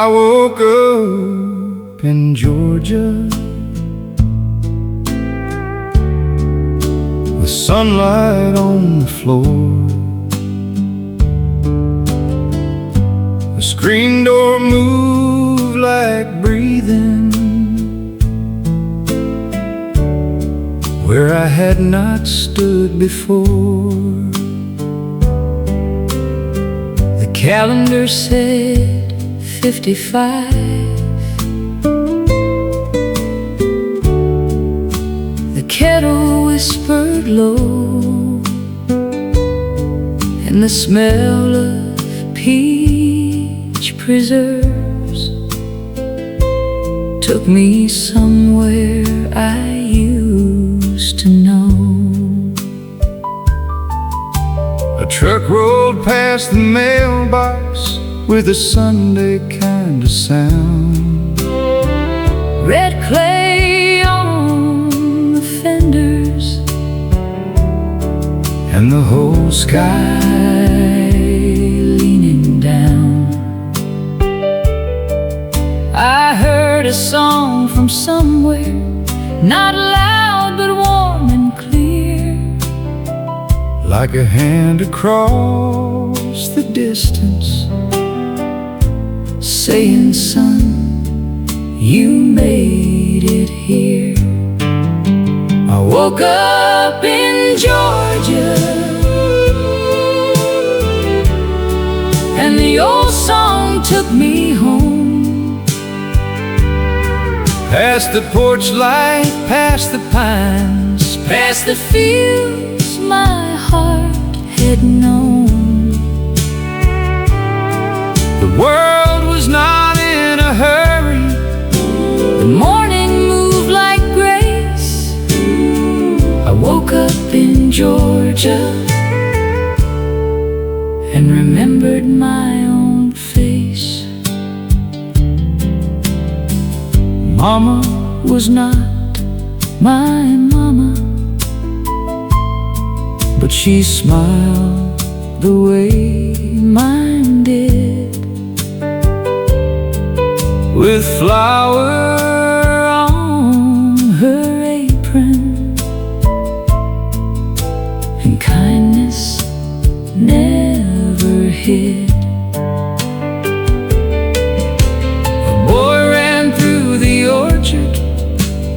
I woke up in Georgia with sunlight on the floor. The screen door moved like breathing where I had not stood before. The calendar said 55. The kettle whispered low, and the smell of peach preserves took me somewhere I used to know. A truck rolled past the mailbox with a Sunday kind of sound. Red clay on the fenders, and the whole sky leaning down. I heard a song from somewhere, not loud but warm and clear, like a hand across the distance, saying, son, you made it here. I woke up in Georgia, and the old song took me home. Past the porch light, past the pines, past the fields my heart had known. The world was not in a hurry, the morning moved like grace. I woke up in Georgia and remembered my own face. Mama was not my mama, but she smiled the way mine did, with flower on her apron and kindness never hid. A boy ran through the orchard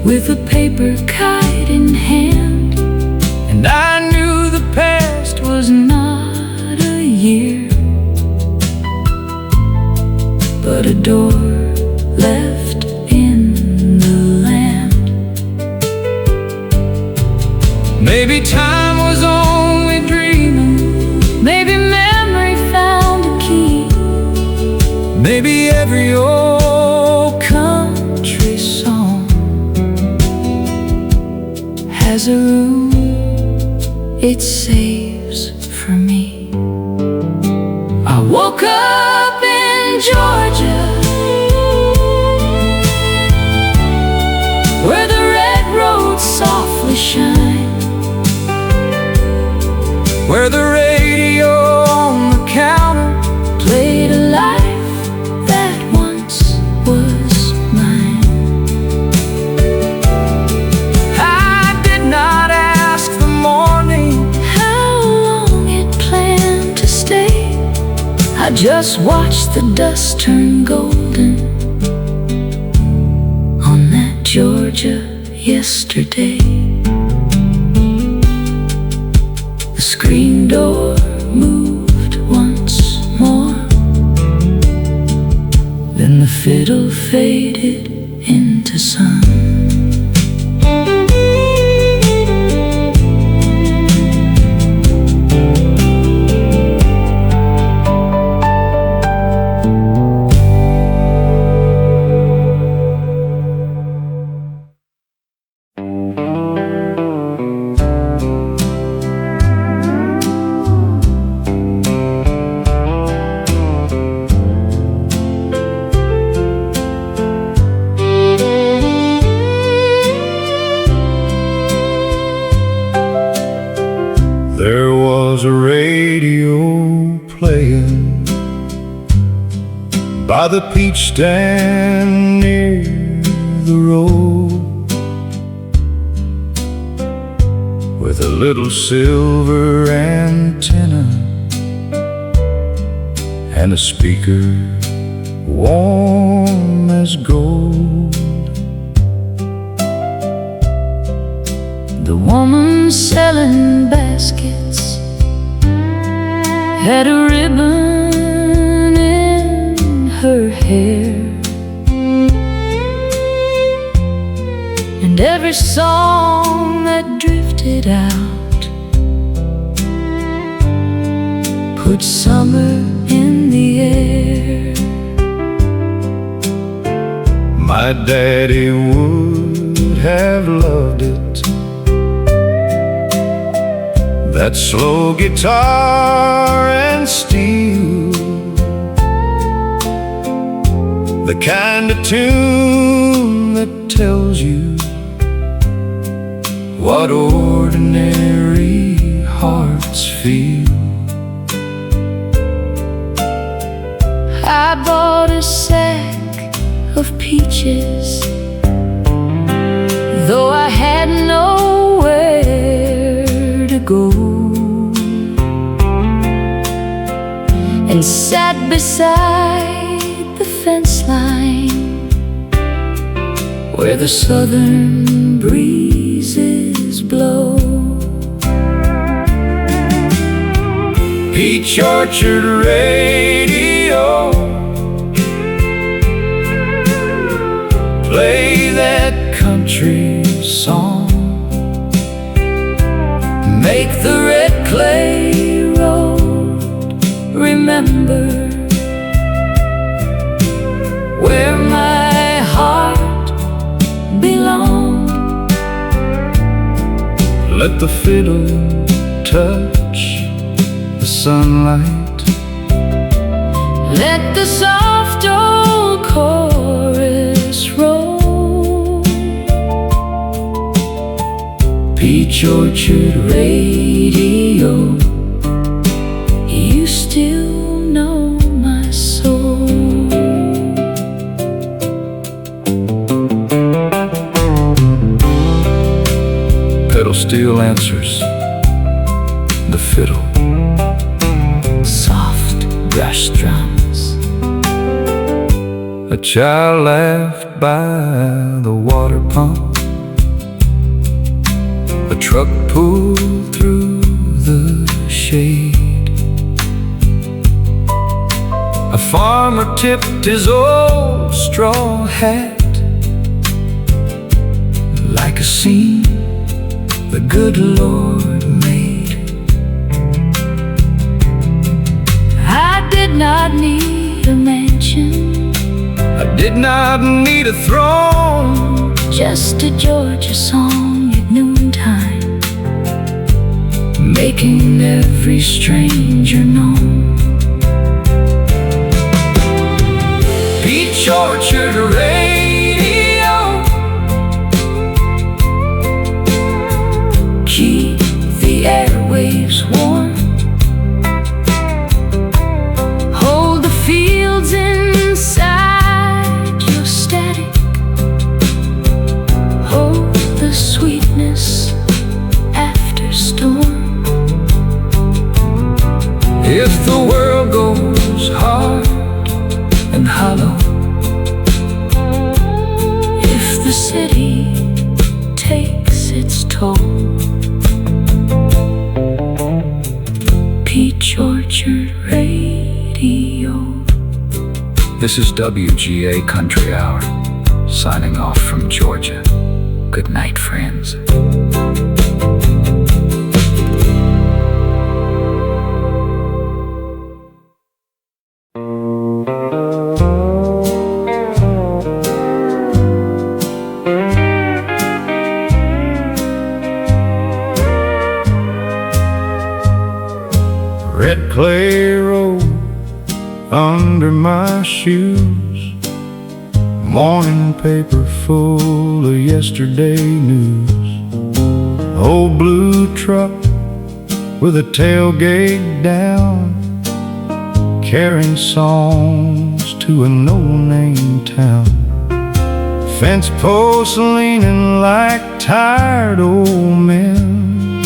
with a paper kite in hand, and I knew the past was not a year, but a door left in the land. Maybe time was only dreaming, maybe memory found a key, maybe every old country song has a room it saves for me. I woke up in Georgia, where the red roads softly shine, where the radio on the counter played a life that once was mine. I did not ask the morning how long it planned to stay. I just watched the dust turn golden on that Georgia yesterday. The screen door moved once more, then the fiddle faded into sun. There was a radio playing by the peach stand near the road, with a little silver antenna and a speaker warm as gold. The woman selling baskets had a ribbon in her hair, and every song that drifted out put summer in the air. My daddy would have loved it, that slow guitar and steel, the kind of tune that tells you what ordinary hearts feel. I bought a sack of peaches, though I had nowhere to go, and sat beside the fence line where the southern breezes blow. Peach Orchard Radio, play that country song, make the red clay road remember where my heart belonged. let the fiddle touch the sunlight, let the soft old chorus roll. Peach Orchard Radio, you still know my soul. pedal steel answers the fiddle, Soft brush drums, a child laughed by the water pump, a truck pulled through the shade, a farmer tipped his old straw hat like a scene the good Lord made. I did not need a mansion, I did not need a throne, just a Georgia song at noontime, making every stranger known. Peach Orchard Radio, keep the airwaves warm, hold the fields inside your static, hold the sweetness after storm. if the world goes hard and hollow, If the city takes its toll, Peach Orchard Radio. This is WGA Country Hour, signing off from Georgia. Good night, friends. Red clay road under my shoes, morning paper full of yesterday news, old blue truck with a tailgate down, carrying songs to a no-name town. Fence posts leaning like tired old men,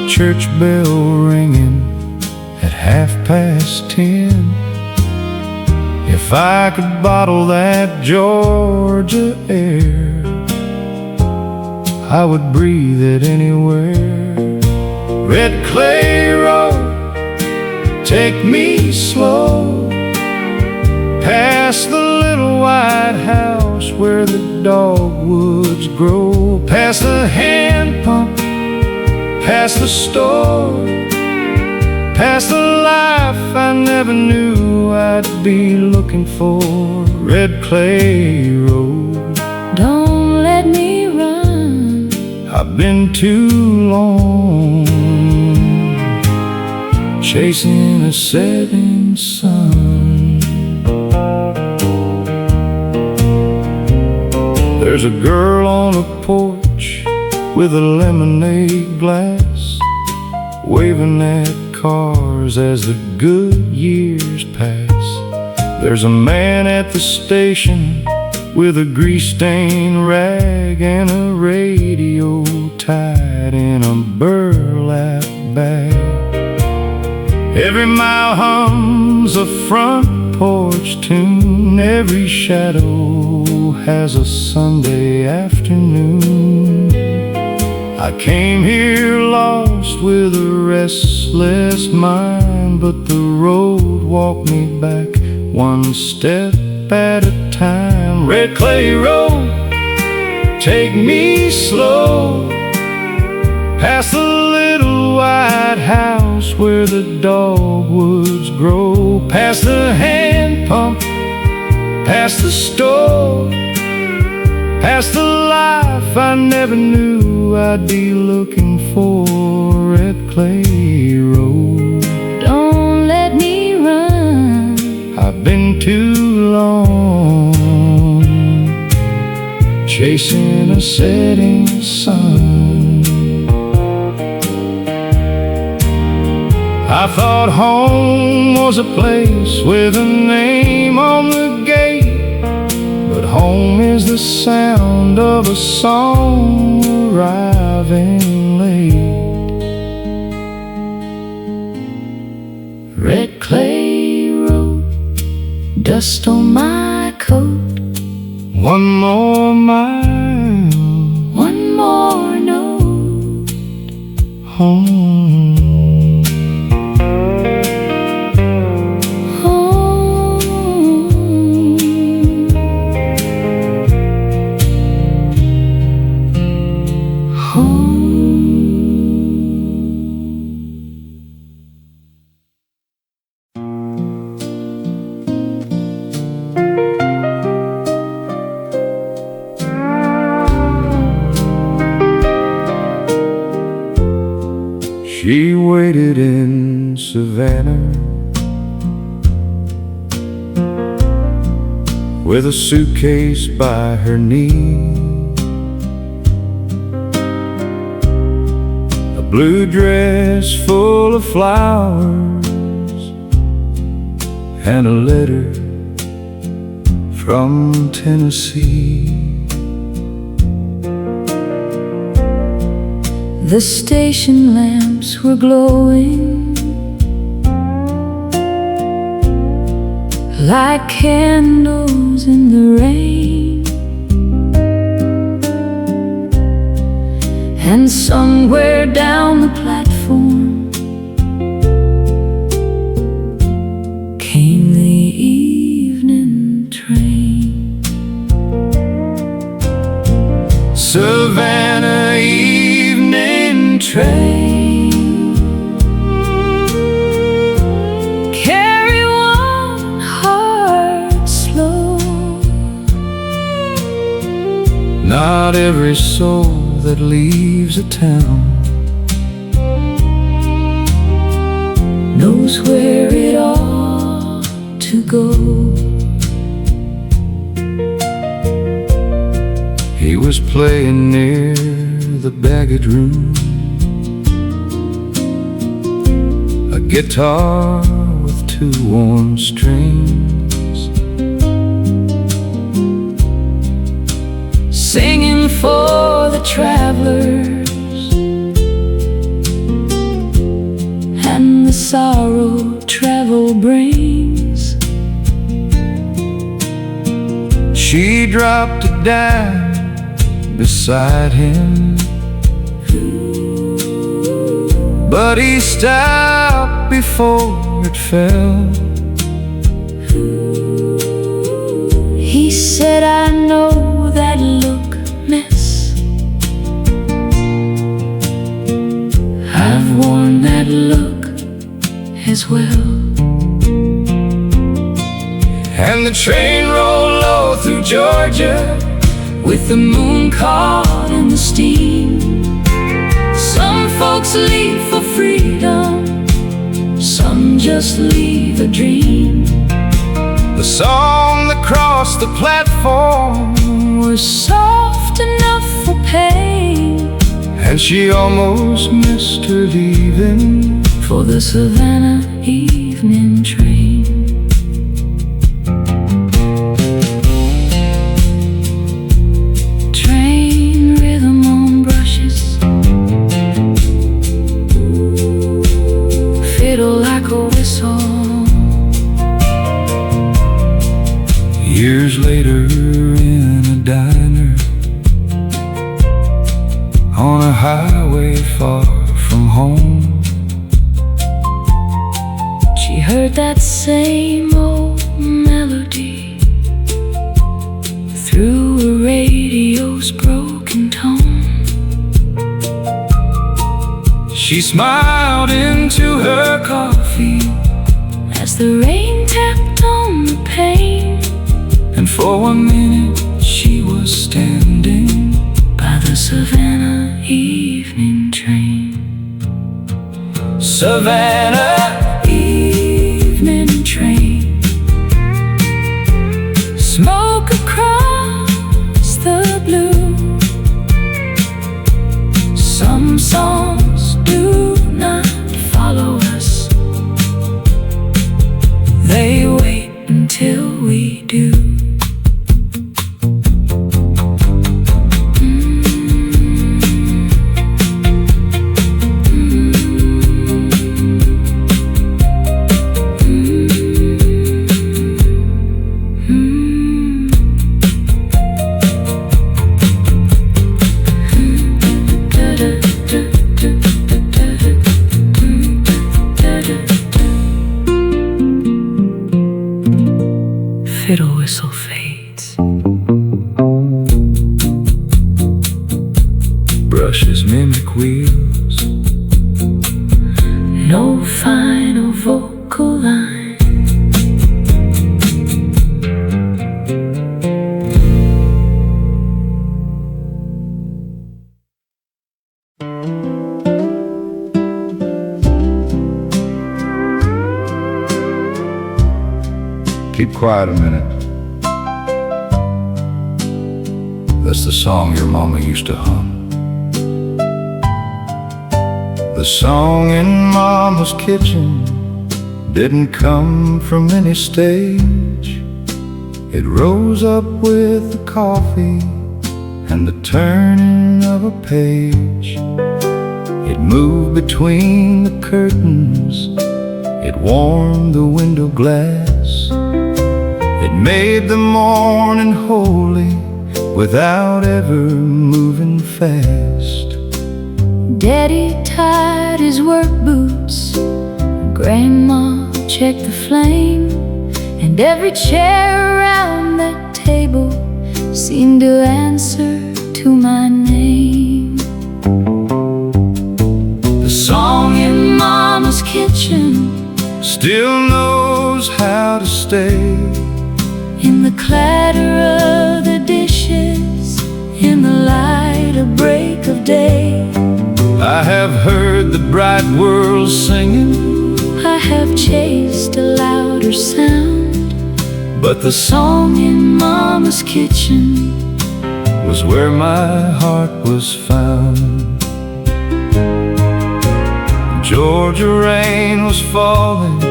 church bell ringing at 10:30. If I could bottle that Georgia air, I would breathe it anywhere. Red clay road, take me slow, past the little white house where the dogwoods grow, past the hand pump, past the store, past the life I never knew I'd be looking for. Red clay road, don't let me run. I've been too long chasing a setting sun. There's a girl on a porch with a lemonade glass, waving at cars as the good years pass. There's a man at the station with a grease-stained rag and a radio tied in a burlap bag. Every mile hums a front porch tune, every shadow has a Sunday afternoon. I came here lost with a restless mind, but the road walked me back one step at a time. Red clay road, take me slow, past the little white house where the dogwoods grow, past the hand pump, past the store, past the life I never knew I'd be looking for. Red clay road, Don't let me run. I've been too long chasing a setting sun. I thought home was a place with a name on the gate, but home is the sound of a song arriving late. Red clay road, dust on my coat, One more mile one more note. home. She waited in Savannah with a suitcase by her knee, a blue dress full of flowers, and a letter from Tennessee. The station lamps were glowing like candles in the rain, and somewhere down the platform came the evening train. Savannah evening Train, carry one heart slow. Not every soul that leaves a town knows where it ought to go. He was playing near the baggage room, a guitar with two worn strings. travelers and the sorrow travel brings. She dropped it down beside him, but he stopped before it fell. He said, I know that look, miss. I've worn that look as well. And the train rolled low through Georgia, with the moon caught in the steam. Some folks leave for freedom, some just leave a dream. the song that crossed the platform Was soft enough for pain, and she almost missed her leaving for the Savannah evening train. Train rhythm on brushes, fiddle like a whistle. Years later in a diner on a highway far from home, She heard that same old melody through a radio's broken tone. she smiled into her coffee As the rain tapped on the pane, and for 1 minute she was standing by the Savannah evening train. Savannah Evening train, smoke across the blue. Some songs do not follow us, they wait until we do. Fiddle whistle fades, brushes mimic wheels, no final vocal line. Keep quiet a minute. That's the song your mama used to hum. The song in Mama's kitchen didn't come from any stage. It rose up with the coffee and the turning of a page. It moved between the curtains, it warmed the window glass. It made the morning holy without ever moving fast. Daddy tied his work boots, Grandma checked the flame, and every chair around that table seemed to answer to my name. The song In Mama's kitchen, still knows how to stay in the clatter of the dishes, in the light of break of day. I have heard the bright world singing, I have chased a louder sound, but the song in Mama's kitchen was where my heart was found. Georgia rain was falling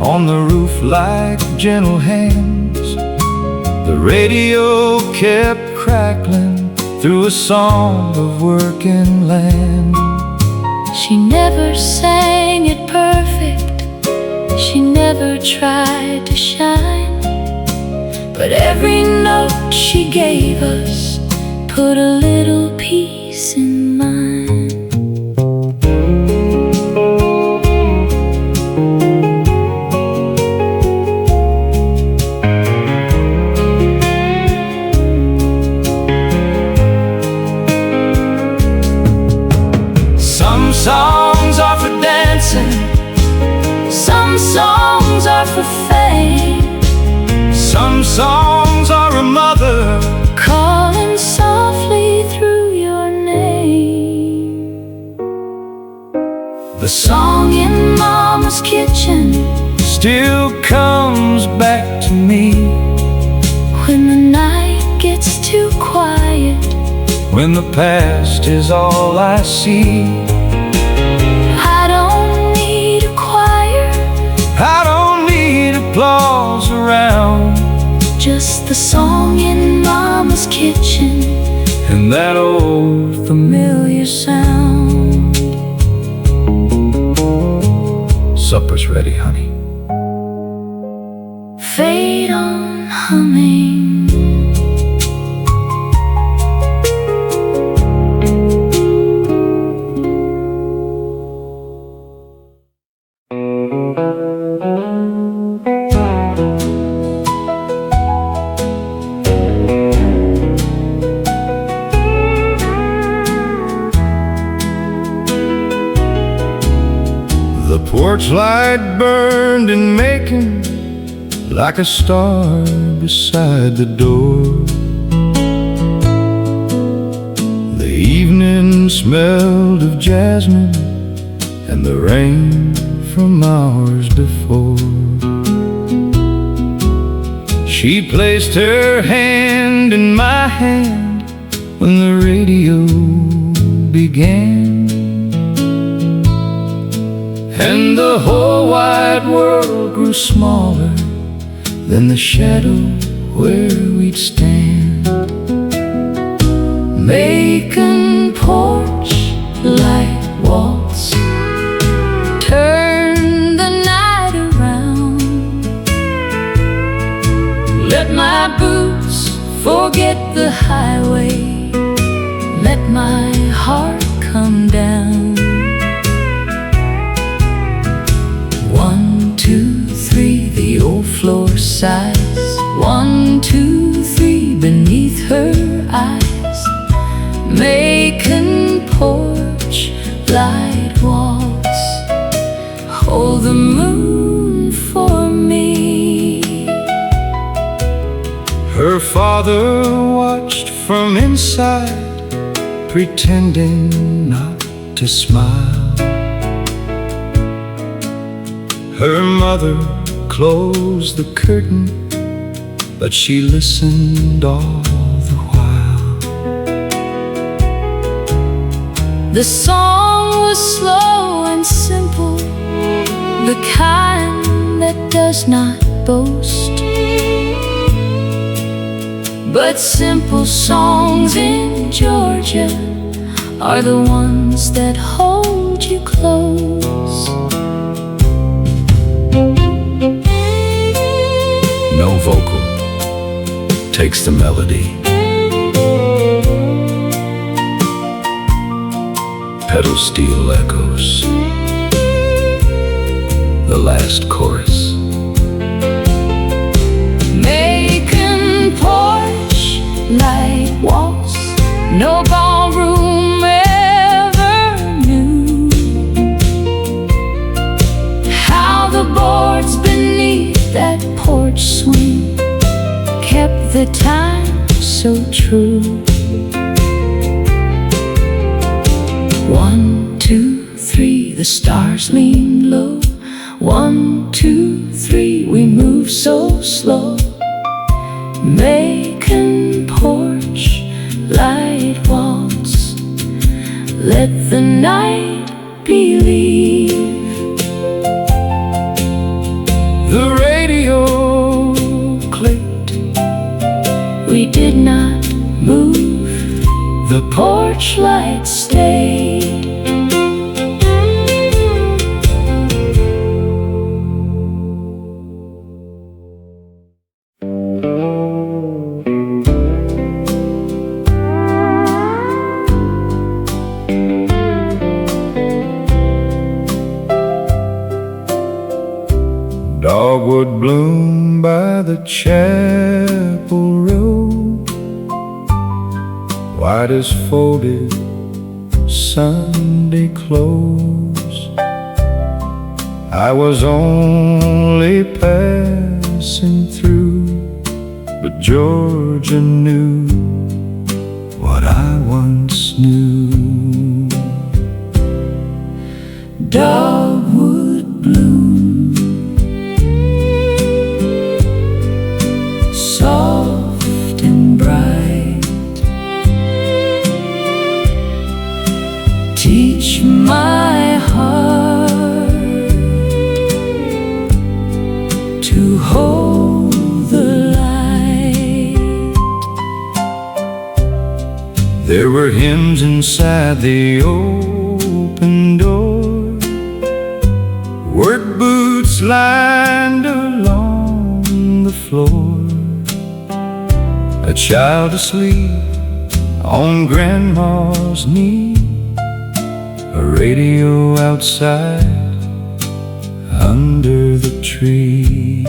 on the roof like gentle hands. The radio kept crackling through a song of working land. She never sang it perfect, she never tried to shine, but every note she gave us put a little peace in mind. Some songs are for dancing, Some songs are for fame, some songs are a mother calling softly through your name. The Song in Mama's kitchen still comes back to me when the night gets too quiet. when the past is all I see. I don't need a choir, I don't need applause around, just the song in Mama's kitchen and that old familiar sound. Supper's ready, honey. Fade on humming. The porch light burned in Macon like a star beside the door. The evening smelled of jasmine and the rain from hours before. She placed her hand in my hand when the radio began, and the whole wide world grew smaller than the shadow where we'd stand. Macon porch light waltz, turn the night around. Let my boots forget the highway, let my heart come down. 1, 2, 3, the old floor sighs. 1, 2, 3, beneath her eyes. Macon porch light waltz, hold the moon for me. Her father watched from inside, pretending not to smile. Her mother closed the curtain, but she listened all the while. The song was slow and simple, the kind that does not boast. But simple songs in Georgia are the ones that hold you close. No vocal takes the melody. Pedal steel echoes the last chorus. Macon porch light waltz, no ballroom ever knew how the boards beneath that porch swing kept the time so true. 1, 2, 3, the stars lean low. 1, 2, 3, we move so slow. Macon porch light waltz, let the night believe. The radio clicked, We did not move, the porch light stayed. Dogwood bloom by the chapel road, white as folded Sunday clothes. I was only passing through, but Georgia knew what I once knew. Dogwood bloom, soft and bright, teach my heart to hold the light. There were hymns inside the open door, work boots lined along the floor, a child asleep on grandma's knee, a radio outside under the tree.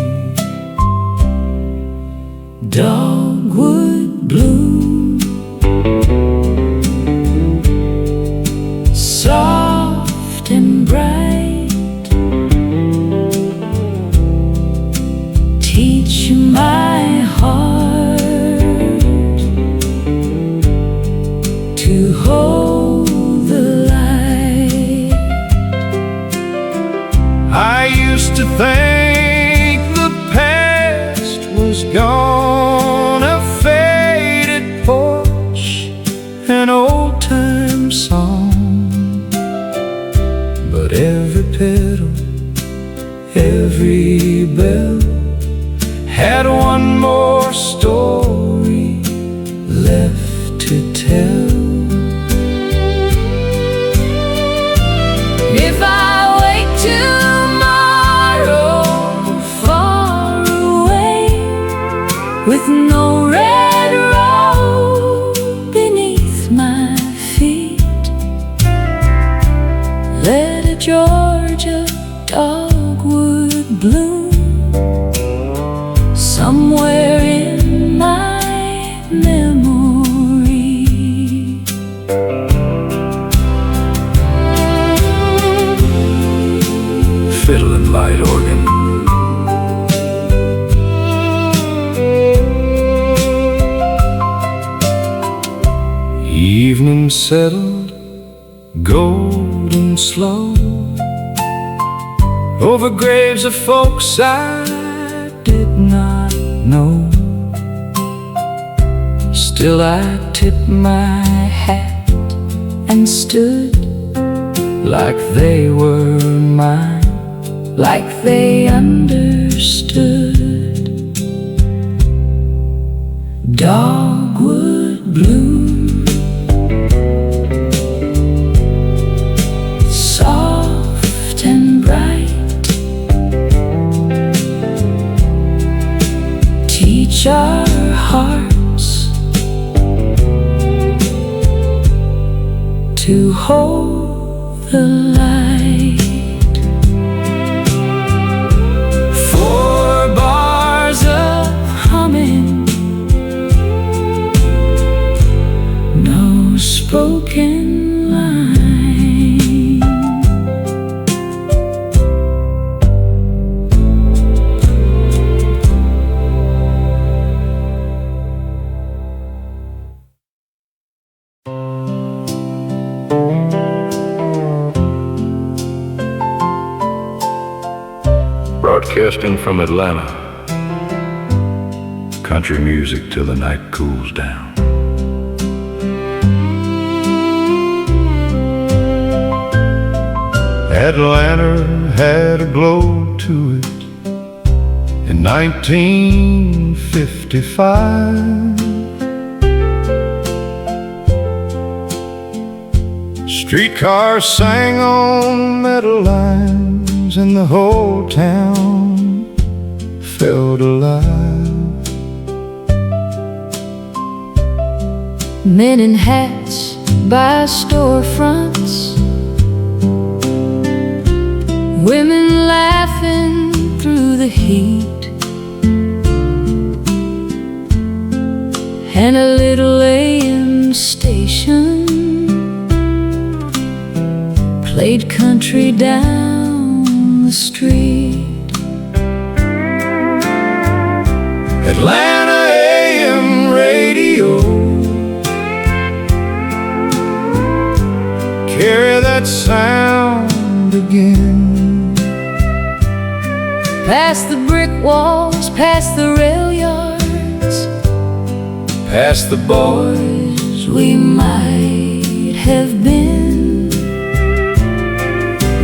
Dogwood bloom, soft and bright, teach my heart to hold the light. I used to think the past was gone, a faded porch, an old-time song, but every petal, every bell had one more story left to tell. If I wake tomorrow far away, with no red robe beneath my feet, let a Georgia dogwood bloom somewhere in my memory. Fiddle and light organ, evening settled, golden slow, over graves of folks I did not know. Still I tipped my hat and stood like they were mine, like they understood. Dogwood bloom, soft and bright, teach our hearts to hold the light. Four bars of humming, no spoken line. Broadcasting from Atlanta, country music till the night cools down. Atlanta had a glow to it in 1955. Streetcars sang on metal lines, and the whole town felt alive. Men in hats by storefronts, women laughing through the heat, and a little AM station played country down the street. Atlanta AM radio, carry that sound again. Past the brick walls, past the rail yards, past the boys we might have been.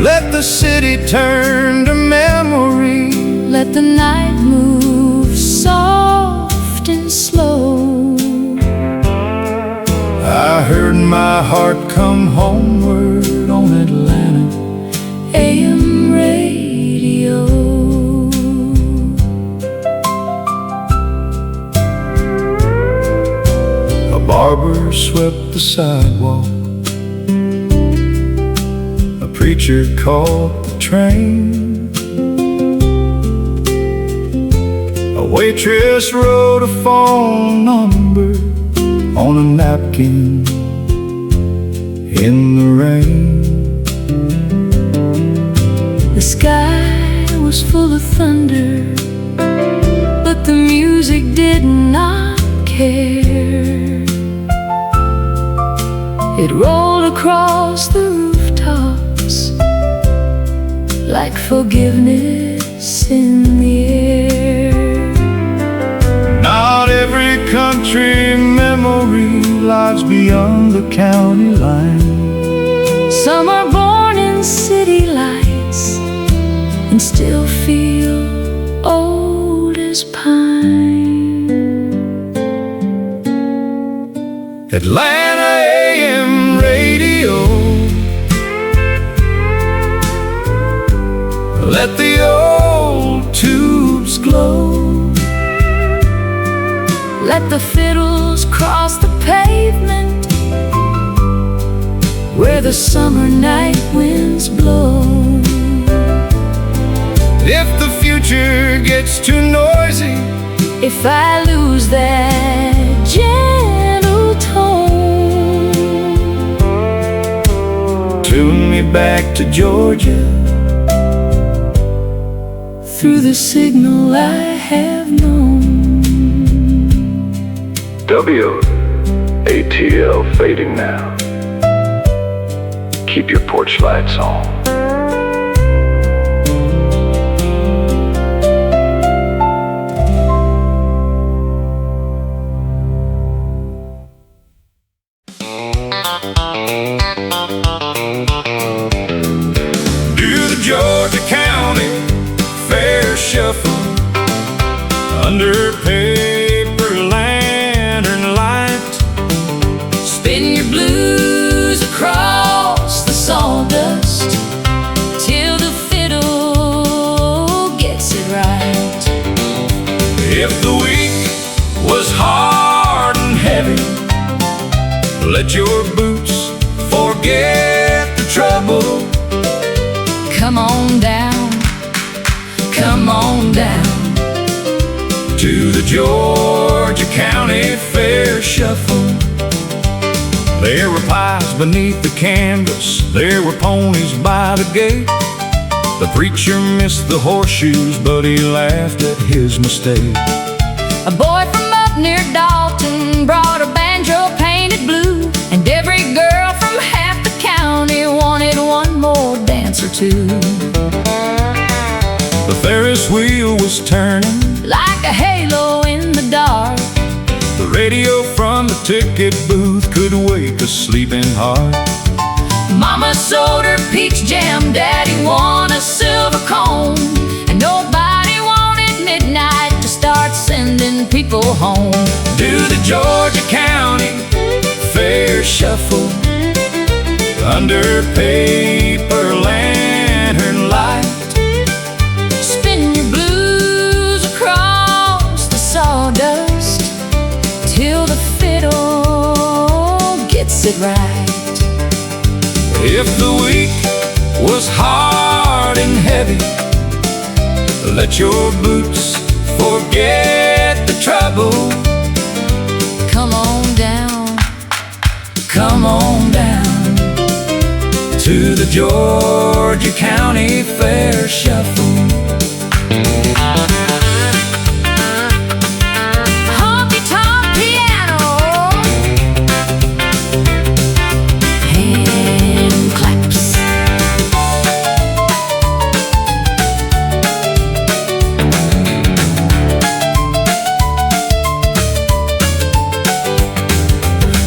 Let the city turn to memory. Let the night move soft and slow. I heard my heart come homeward on Atlanta AM radio. A barber swept the sidewalk, a preacher called the train, a waitress wrote a phone number on a napkin in the rain. The sky was full of thunder, but the music did not care. It rolled across the rooftops like forgiveness in the air. Not every country memory lies beyond the county line. Some are born in city lights and still feel old as pine. Atlanta AM radio, let the old tubes glow. Let the fiddles cross the pavement where the summer night winds blow. If the future gets too noisy, if I lose that gentle tone, tune me back to Georgia through the signal I have known. WATL fading now. Keep your porch lights on. Do the Georgia County Fair Shuffle under paper lantern light. Spin your blues across the sawdust till the fiddle gets it right. If the week was hard and heavy, let your boots forget the trouble. Come on down, come on down To the Georgia County Fair Shuffle. There were pies beneath the canvas, there were ponies by the gate. The preacher missed the horseshoes, but he laughed at his mistake. A boy from up near Dalton brought a banjo painted blue, and every girl from half the county wanted one more dance or two. The Ferris wheel was turning Like a halo in the dark, the radio from the ticket booth could wake a sleeping heart. Mama sold her peach jam, Daddy won a silver cone, and nobody wanted midnight to start sending people home. Do the Georgia County Fair Shuffle under paper lantern light. Spin your blues across the sawdust till the fiddle gets it right. If the week was hard and heavy, let your boots forget the trouble. Come on down, Come on down to the Georgia County Fair Shuffle. Honky-Tonk piano, hand claps.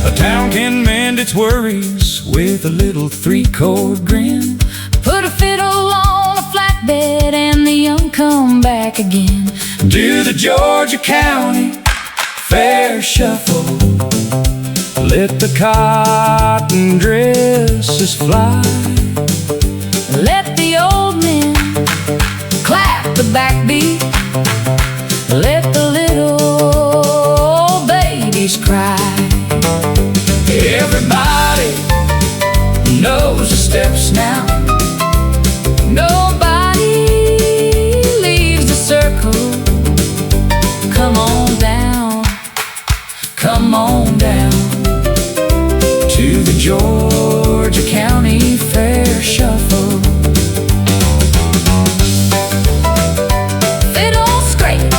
A town can mend its worries with a little three-chord grin. Put a fiddle on a flatbed and the young come back again. Do the Georgia County Fair Shuffle. Let the cotton dresses fly. Let the old men clap the backbeat. Let the little babies cry. Everybody knows the steps now. Nobody leaves the circle. Come on down, Come on down to the Georgia County Fair Shuffle. fiddle scrape.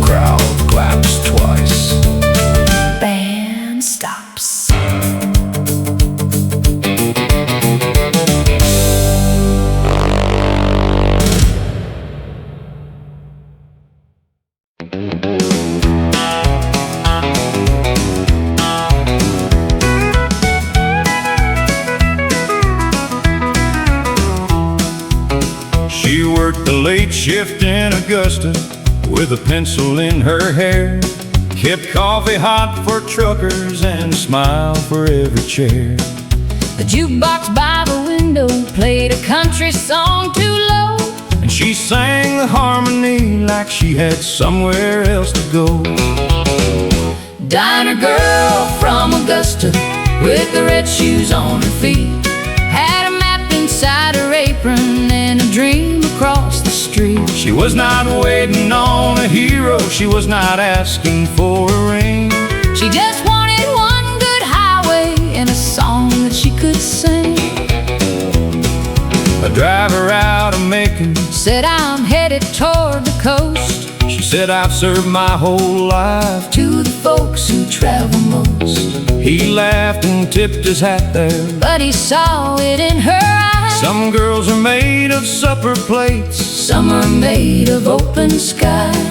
Crowd claps twice. Band stops. She worked the late shift in Augusta with a pencil in her hair. Kept coffee hot for truckers and a smile for every chair. The jukebox by the window played a country song too low. And she sang the harmony like she had somewhere else to go. Diner girl from Augusta with the red shoes on her feet had a map inside her apron and a dream across the street. She was not waiting on a hero, she was not asking for a ring. She just wanted one good highway and a song that she could sing. A driver out of Macon Said, I'm headed toward the coast She said, I've served my whole life to the folks who travel most. He laughed and tipped his hat there. But he saw it in her eyes. Some girls are made of supper plates, Some are made of open skies.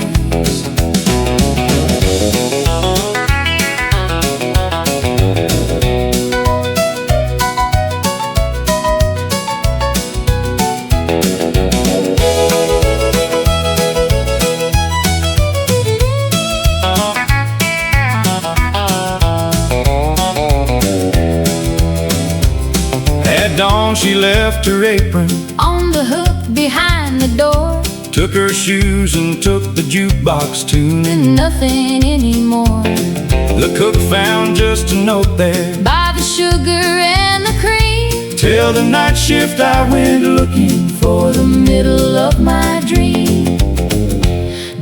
At dawn she left her apron, On the hook behind the door, took her shoes and took the jukebox tune. and nothing anymore. The cook found just a note there. Buy the sugar and the cream. Till the night shift I went looking For the middle of my dream.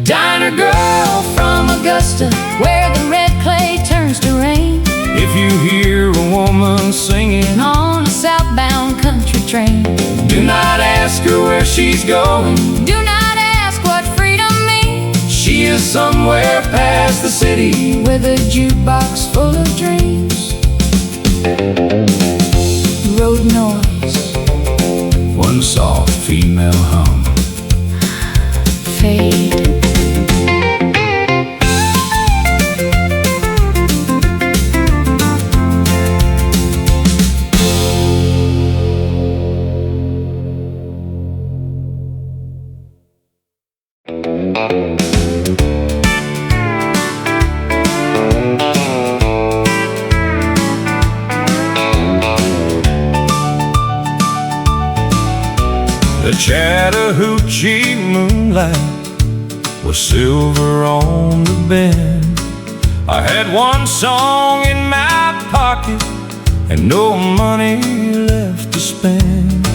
Diner girl From Augusta, where the red clay turns to rain. If you hear a woman singing, On a southbound country train. do not ask her where she's going. Do not ask what freedom means. She is somewhere past the city. With a jukebox full of dreams. Road noise, One soft female hum. fade. Chattahoochee moonlight was silver on the bend. I had one song in my pocket and no money left to spend.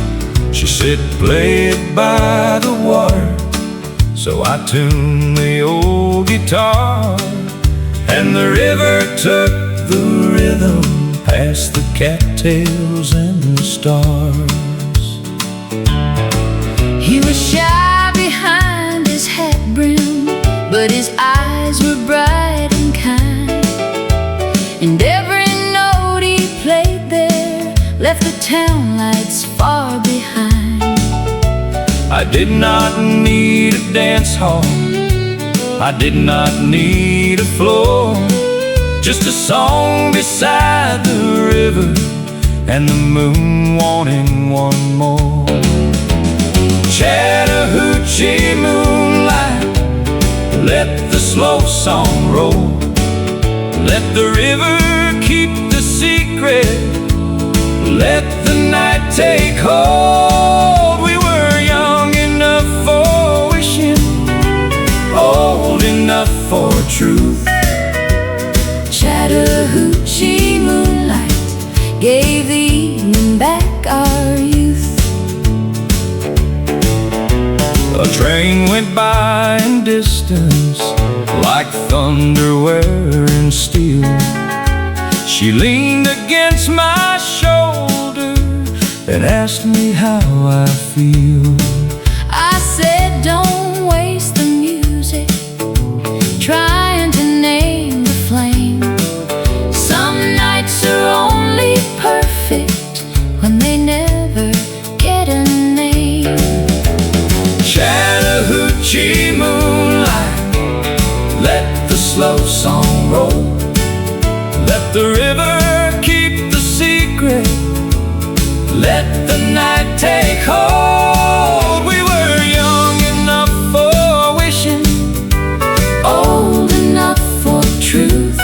She said, play it by the water. So I tuned the old guitar, and the river took the rhythm past the cattails and the stars. He was shy behind his hat brim, but his eyes were bright and kind, and every note he played there left the town lights far behind. I did not need a dance hall, I did not need a floor, just a song beside the river and the moon wanting one more. Chattahoochee moonlight, let the slow song roll. Let the river keep the secret, let the night take hold. We were young enough for wishing, old enough for truth. Chattahoochee moonlight gave the evening back our youth. A train went by in distance like thunder wearing steel. She leaned against my shoulder and asked me how I feel. I said, don't waste the music trying to name the flame. Some nights are only perfect when they never get a name. Chattahoochee moonlight, let the slow song roll. Let the river keep the secret, let the night take hold. We were young enough for wishing, old enough for truth.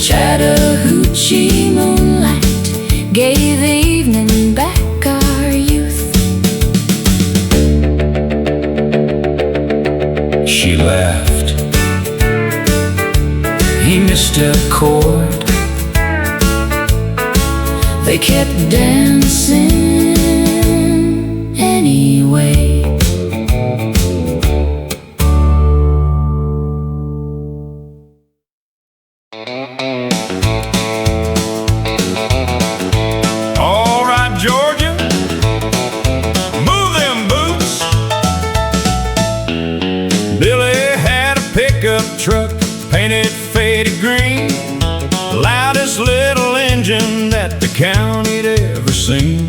Chattahoochee moonlight gave the evening back our youth. She laughed. He missed a chord. They kept dancing anyway. All right, Georgia, move them boots. Billy had a pickup truck painted faded green, the loudest little engine that the county'd ever seen.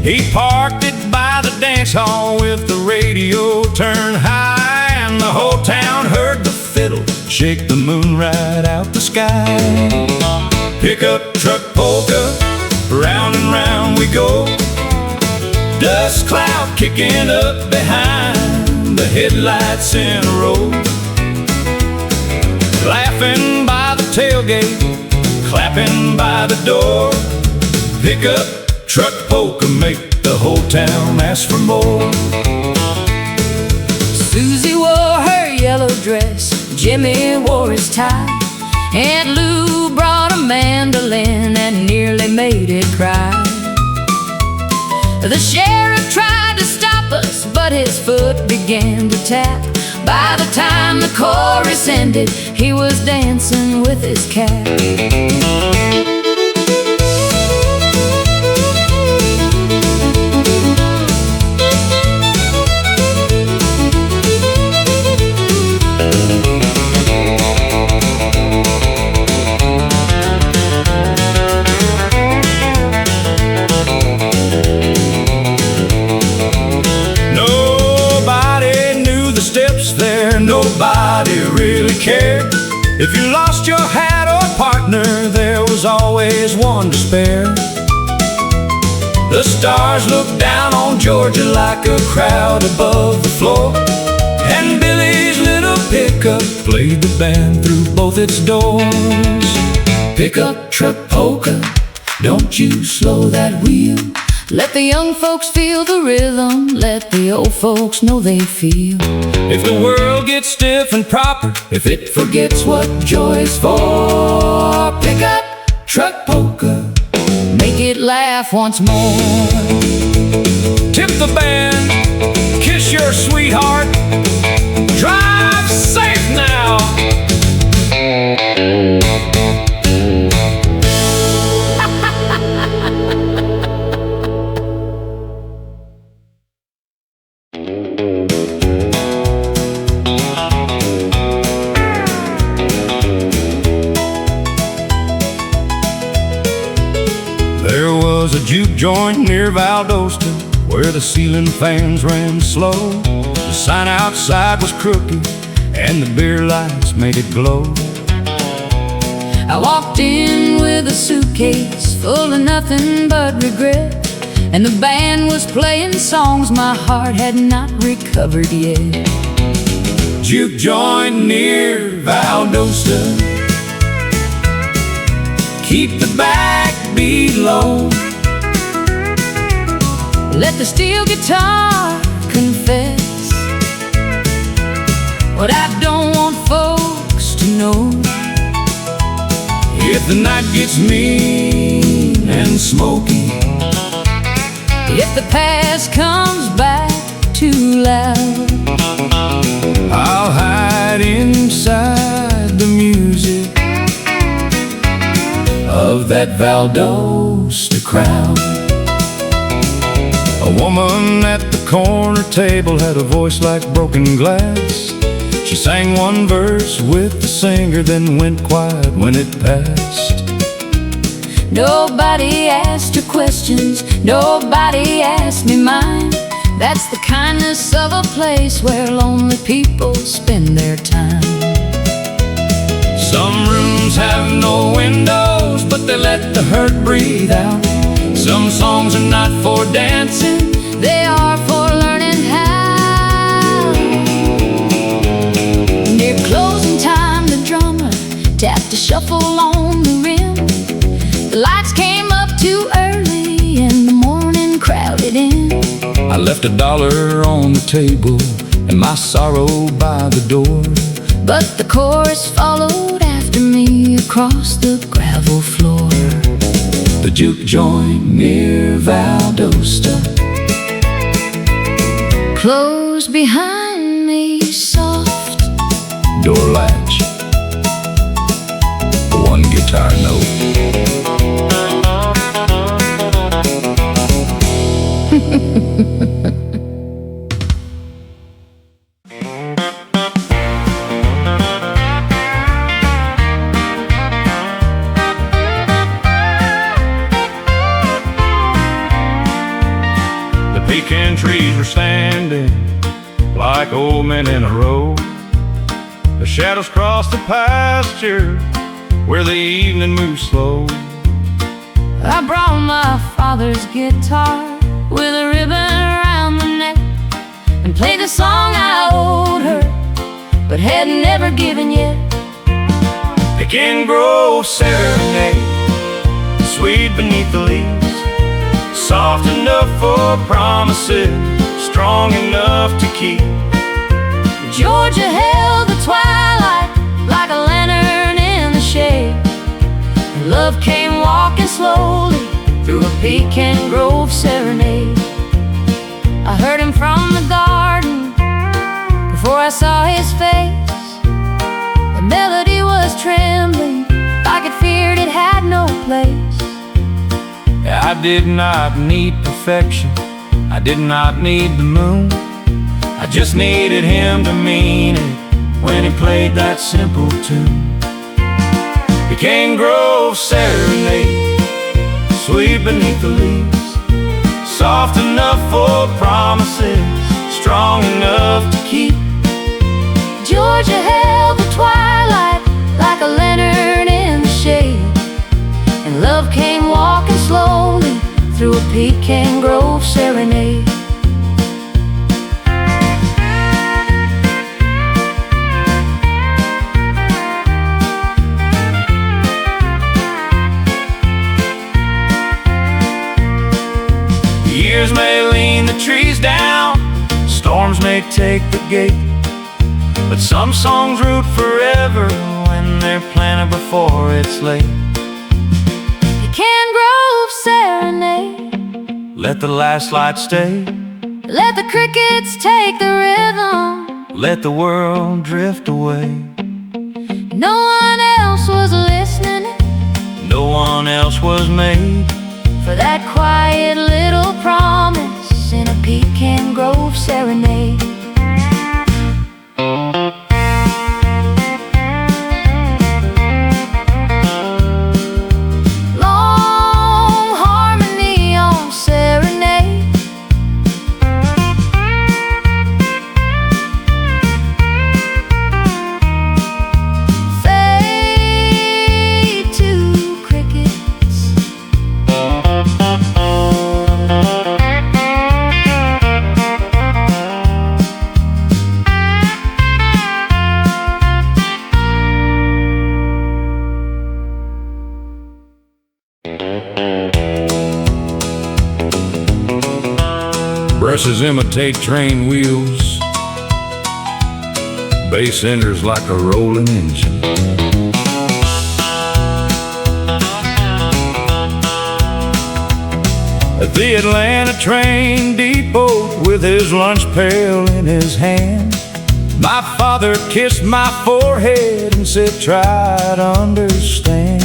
He parked it by the dance hall with the radio turned high, and the whole town heard the fiddle shake the moon right out the sky. Pickup truck polka, round and round we go, dust cloud kicking up behind, the headlights in a row. Laughing by the tailgate, clapping by the door, pickup truck polka make the whole town ask for more. Susie wore her yellow dress, Jimmy wore his tie, Aunt Lou brought a mandolin and nearly made it cry. The sheriff tried to stop us, but his foot began to tap. By the time the chorus ended, he was dancing with his cat. Nobody really cared. If you lost your hat or partner, there was always one to spare. The stars looked down on Georgia like a crowd above the floor, and Billy's little pickup played the band through both its doors. Pickup truck polka, don't you slow that wheel. Let the young folks feel the rhythm, let the old folks know they feel. If the world gets stiff and proper, If it forgets what joy's for, pick up truck polka, make it laugh once more. tip the band, kiss your sweetheart, drive safe now. There was a juke joint near Valdosta where the ceiling fans ran slow. The sign outside was crooked and the beer lights made it glow. I walked in with a suitcase full of nothing but regret, and the band was playing songs my heart had not recovered yet. Juke joint near Valdosta, keep the backbeat low. Let the steel guitar confess what I don't want folks to know. If the night gets mean and smoky, If the past comes back too loud, I'll hide inside the music of that Valdosta crowd. A woman at the corner table had a voice like broken glass. She sang one verse with the singer, then went quiet when it passed. nobody asked her questions, nobody asked me mine. That's the kindness of a place where lonely people spend their time. Some rooms have no windows, but they let the hurt breathe out. Some songs are not for dancing, They are for learning how. Near closing time, the drummer tapped a shuffle on the rim. The lights came up too early and the morning crowded in. I left $1 on the table and my sorrow by the door. But the chorus followed after me across the gravel floor. The juke joint near Valdosta Closed behind me soft. door latch, one guitar note. The pecan trees were standing like old men in a row. The shadows crossed the pasture where the evening moved slow. I brought my father's guitar with a ribbon around the neck and played the song I owed her but had never given yet. Pecan Grove serenade, sweet beneath the leaves, soft enough for promises, strong enough to keep. Georgia held the twilight like a lantern in the shade, and love came walking slowly through a pecan grove serenade. I heard him from the garden before I saw his face. The melody was trembling like it feared it had no place. I did not need perfection, I did not need the moon. I just needed him to mean it when he played that simple tune. Pecan Grove serenade, sweet beneath the leaves, soft enough for promises, strong enough to keep. Georgia held the twilight like a lantern in the shade, and love came walking slowly through a pecan grove serenade. storms may take the gate, but some songs root forever when they're planted before it's late. Pecan Grove Serenade. Let the last light stay. Let the crickets take the rhythm. Let the world drift away. No one else was listening. No one else was made for that quiet little promise in a Pecan Grove Serenade. Long harmony on Serenade. Fade to crickets. Brushes imitate train wheels, bass enters like a rolling engine. At the Atlanta train depot with his lunch pail in his hand, my father kissed my forehead and said, try to understand.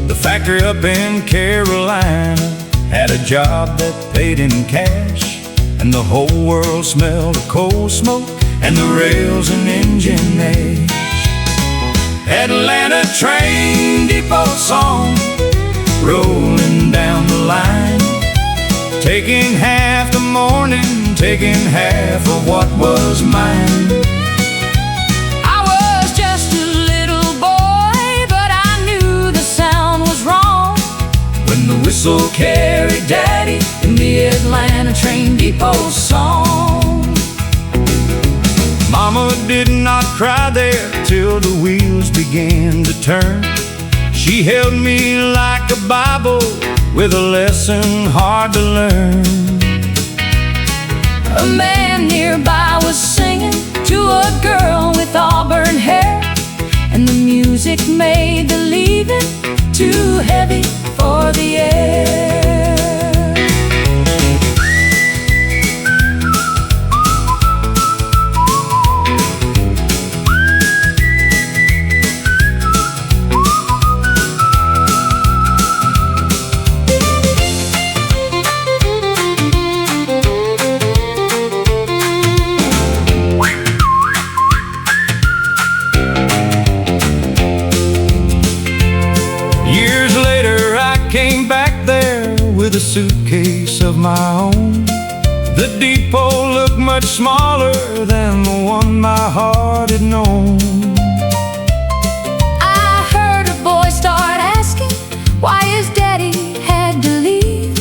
The factory up in Carolina had a job that paid in cash, and the whole world smelled of coal smoke and the rails and engine ash. Atlanta train depot song rolling down the line, taking half the morning, taking half of what was mine. I was just a little boy, but I knew the sound was wrong When the whistle carried Daddy in the Atlanta train depot song. Mama did not cry there till the wheels began to turn. She held me like a Bible with a lesson hard to learn. A man nearby was singing to a girl with auburn hair, and the music made the leaving too heavy for the air. Came back there with a suitcase of my own. The depot looked much smaller than the one my heart had known. I heard a boy start asking why his daddy had to leave,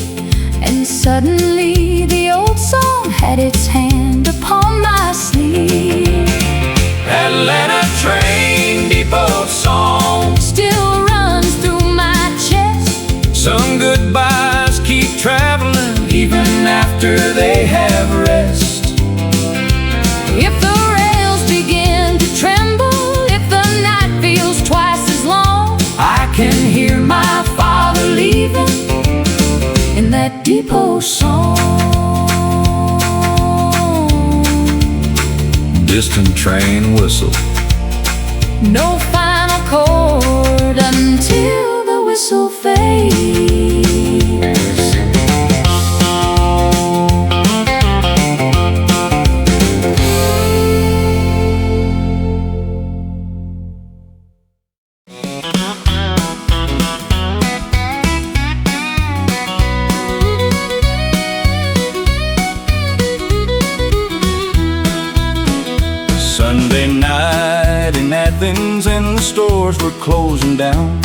and suddenly the old song had its hand upon my sleeve. Atlanta train depot song Still runs through my chest. Some goodbyes keep traveling even after they have rest. If the rails begin to tremble, if the night feels twice as long, I can hear my father leaving in that depot song. Distant train whistle, No final chord until the whistle fades. Sunday night in Athens and the stores were closing down.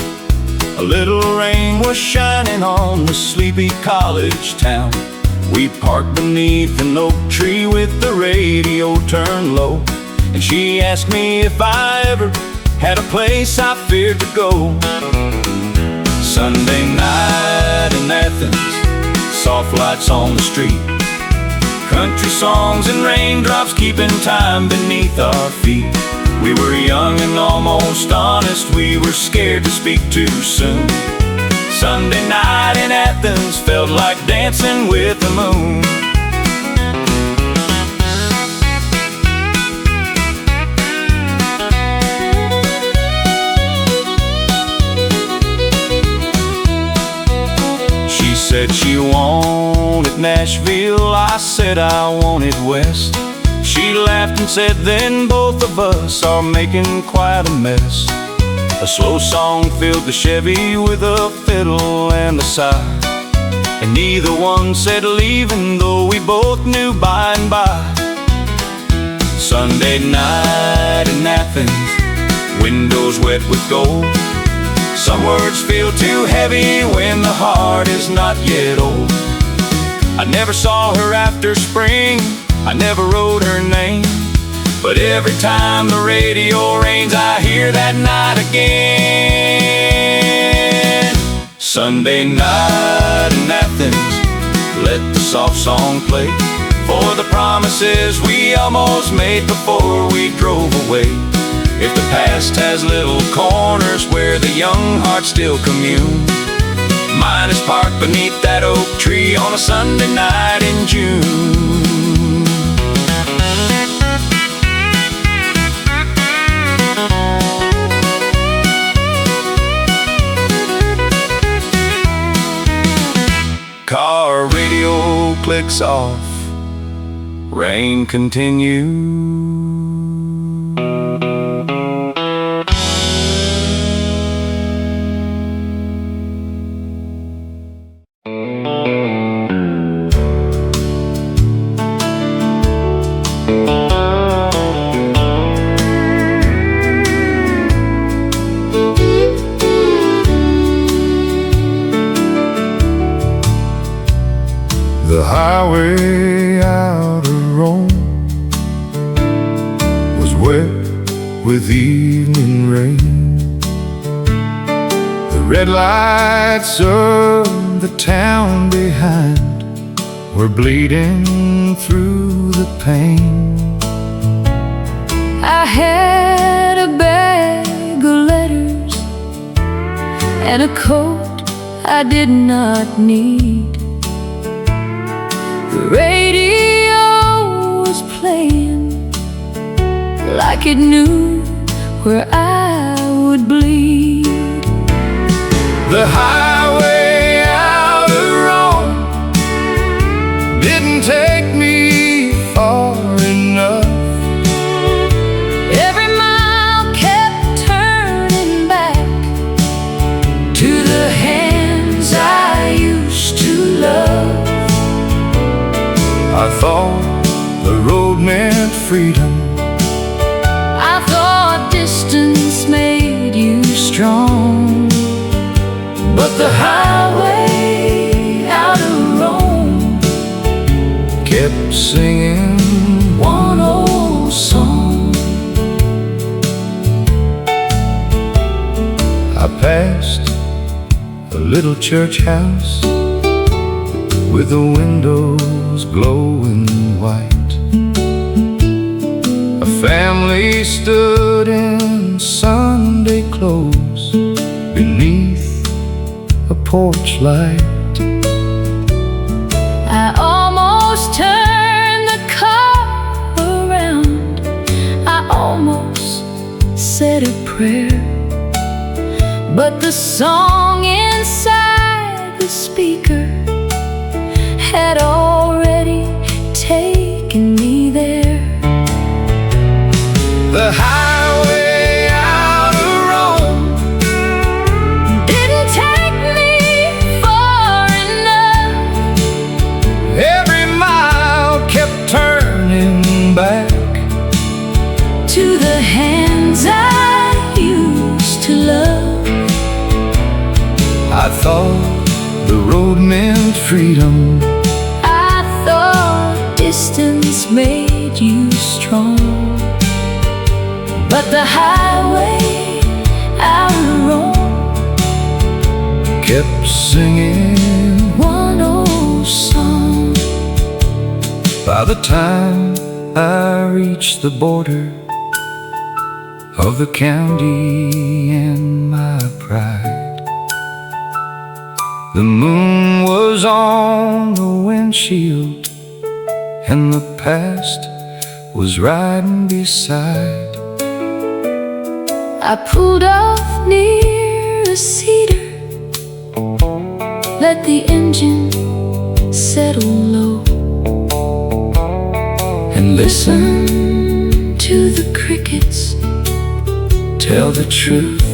A little rain was shining on the sleepy college town. We parked beneath an oak tree with the radio turned low, and she asked me if I ever had a place I feared to go. Sunday night in Athens, soft lights on the street, Country songs and raindrops keeping time beneath our feet. We were young and almost honest, we were scared to speak too soon. Sunday night in Athens felt like dancing with the moon. She said she wanted Nashville, I said I wanted West. She laughed and said, then both of us are making quite a mess. A slow song filled the Chevy with a fiddle and a sigh, and neither one said leaving, though we both knew by and by. Sunday night in Athens, windows wet with gold. Some words feel too heavy when the heart is not yet old. I never saw her after spring, I never wrote her name, but every time the radio rings I hear that night again. Sunday night in Athens, let the soft song play, for the promises we almost made before we drove away. If the past has little corners where the young hearts still commune, mine is parked beneath that oak tree on a Sunday night in June. Car radio clicks off, rain continues. The highway out of Rome was wet with evening rain. The red lights of the town behind were bleeding through the pain. I had a bag of letters and a coat I did not need. The radio was playing like it knew where I would bleed. The highway out of Rome didn't take me far enough. Every mile kept turning back to the hands I used to love. I thought the road meant freedom. I thought distance made you strong, but the highway out of Rome kept singing one old song. I passed a little church house with the windows glowing white. A family stood in Sunday clothes beneath a porch light. I almost turned the car around, I almost said a prayer, but the song inside the speaker had already taken me there. The highway out of Rome didn't take me far enough. Every mile kept turning back to the hands I used to love. I thought the road meant freedom. I thought distance made you strong, but the highway out of Rome kept singing one old song. a By the time I reached the border of the county and my pride, the moon was on the windshield and the past was riding beside. I pulled off near a cedar, let the engine settle low, and listen to the crickets tell the truth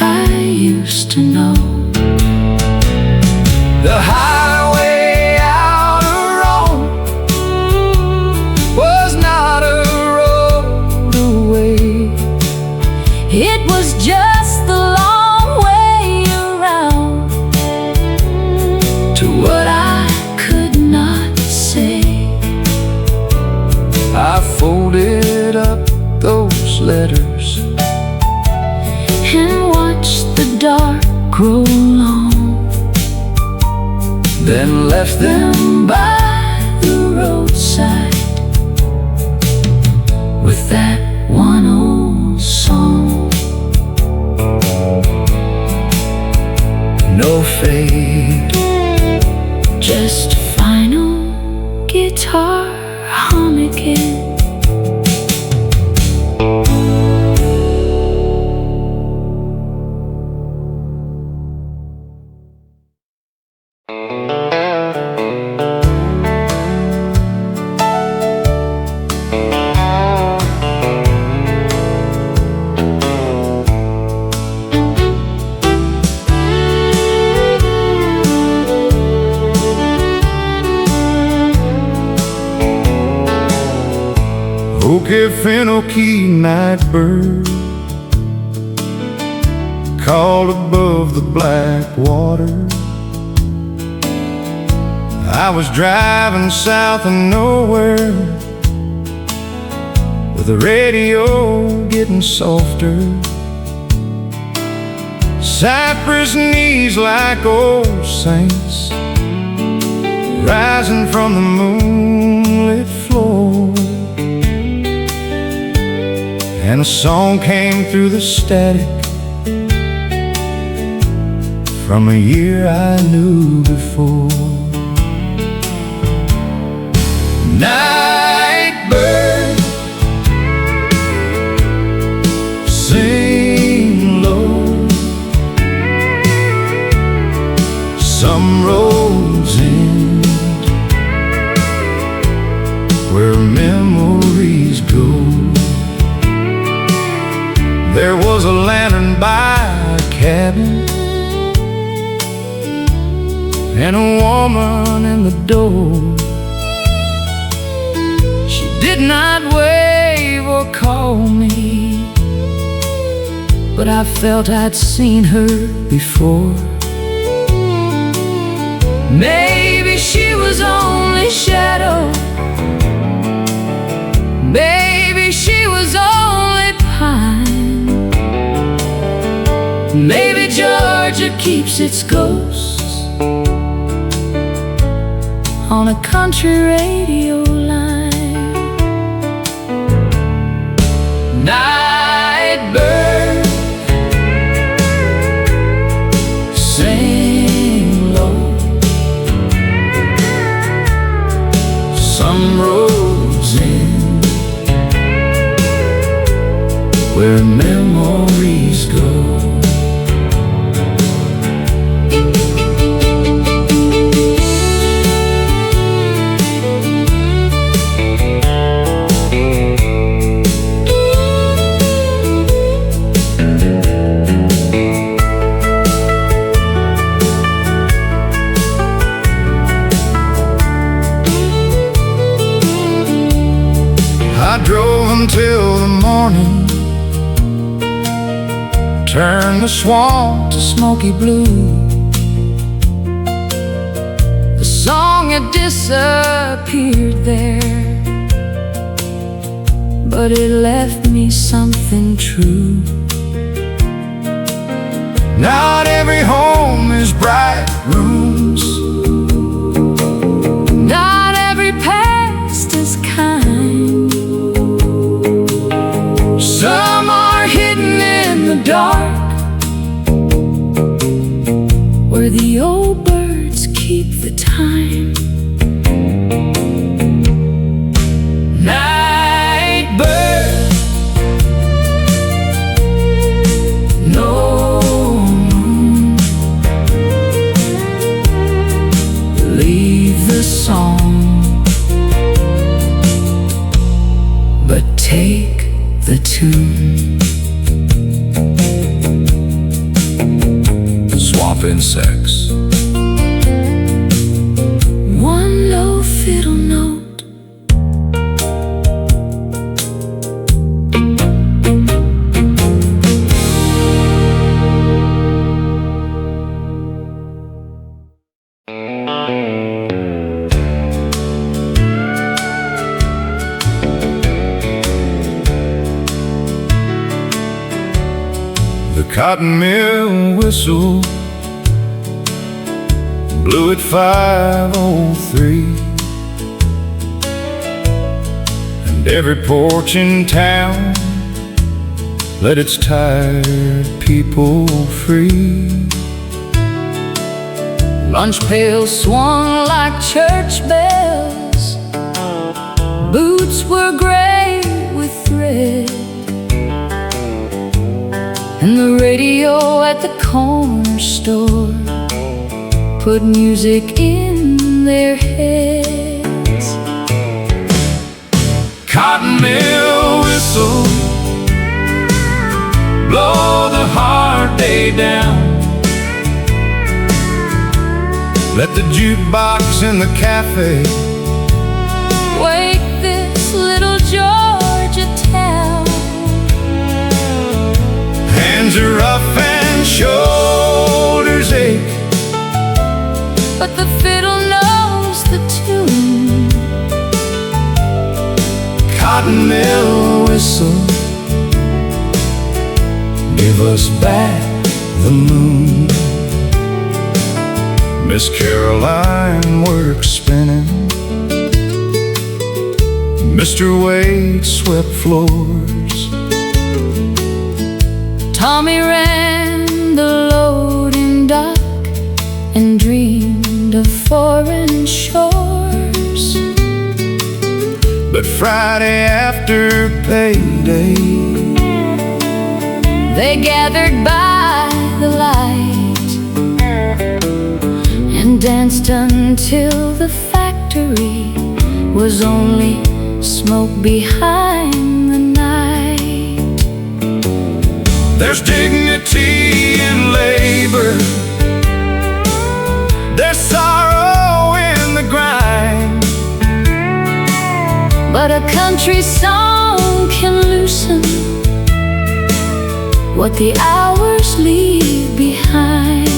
I used to know. The highway out of Rome was not a road away. It was just the long way around to what I could not say. I folded up those letters and watched the dark grow long, then left them by the roadside with that one old song. no fade, Just final guitar hum again. Okay, finicky night bird called above the black water. I was driving south of nowhere with the radio getting softer. Cypress knees like old saints rising from the moonlit floor. And a song came through the static from a year I knew before. Night bird, sing low. Some roads end where memories go. There was a lantern by a cabin and a woman in the door. She did not wave or call me, but I felt I'd seen her before. Maybe she was only shadow, maybe she was only pine. Maybe Georgia keeps its ghosts on a country radio line. Night bird, sing low. Some roads end where memories go. I drove until the morning, turned the swamp to smoky blue. The song had disappeared there, but it left me something true. Not every home is bright rooms, not every path dark, where the old birds keep the time. Night bird, no moon, leave the song, but take the tune. Swamp insects, one low fiddle note, the cotton mill whistle blew at 5:03, and every porch in town let its tired people free. lunch pails swung like church bells, boots were gray with thread, and the radio at the corner store put music in their heads. Cotton mill whistle, blow the hard day down. Let the jukebox in the cafe wake this little Georgia town. Hands are rough and shoulders ache, but the fiddle knows the tune. Cotton mill whistle, give us back the moon. Miss Caroline works spinning, Mr. Wade swept floors, Tommy ran the loading dock and dreamed of foreign shores. but Friday after payday they gathered by the light and danced until the factory was only smoke behind the night. there's dignity in labor, there's sorrow in the grind, but a country song can loosen what the hours leave behind.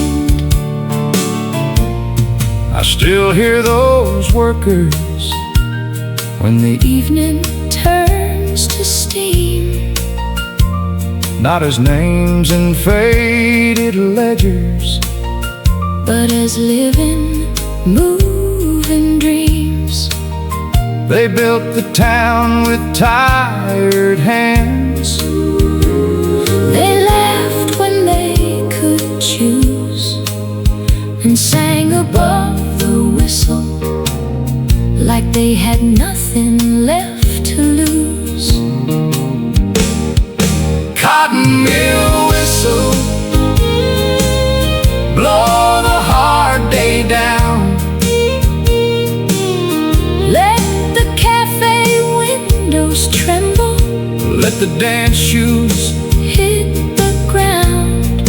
I still hear those workers when the evening turns to steam, not as names in faded ledgers, but as living, moving dreams. They built the town with tired hands, They laughed when they could choose and sang above the whistle like they had nothing left to lose. cotton mill whistle, blow the hard day down. Let the cafe windows tremble, Let the dance shoes hit the ground.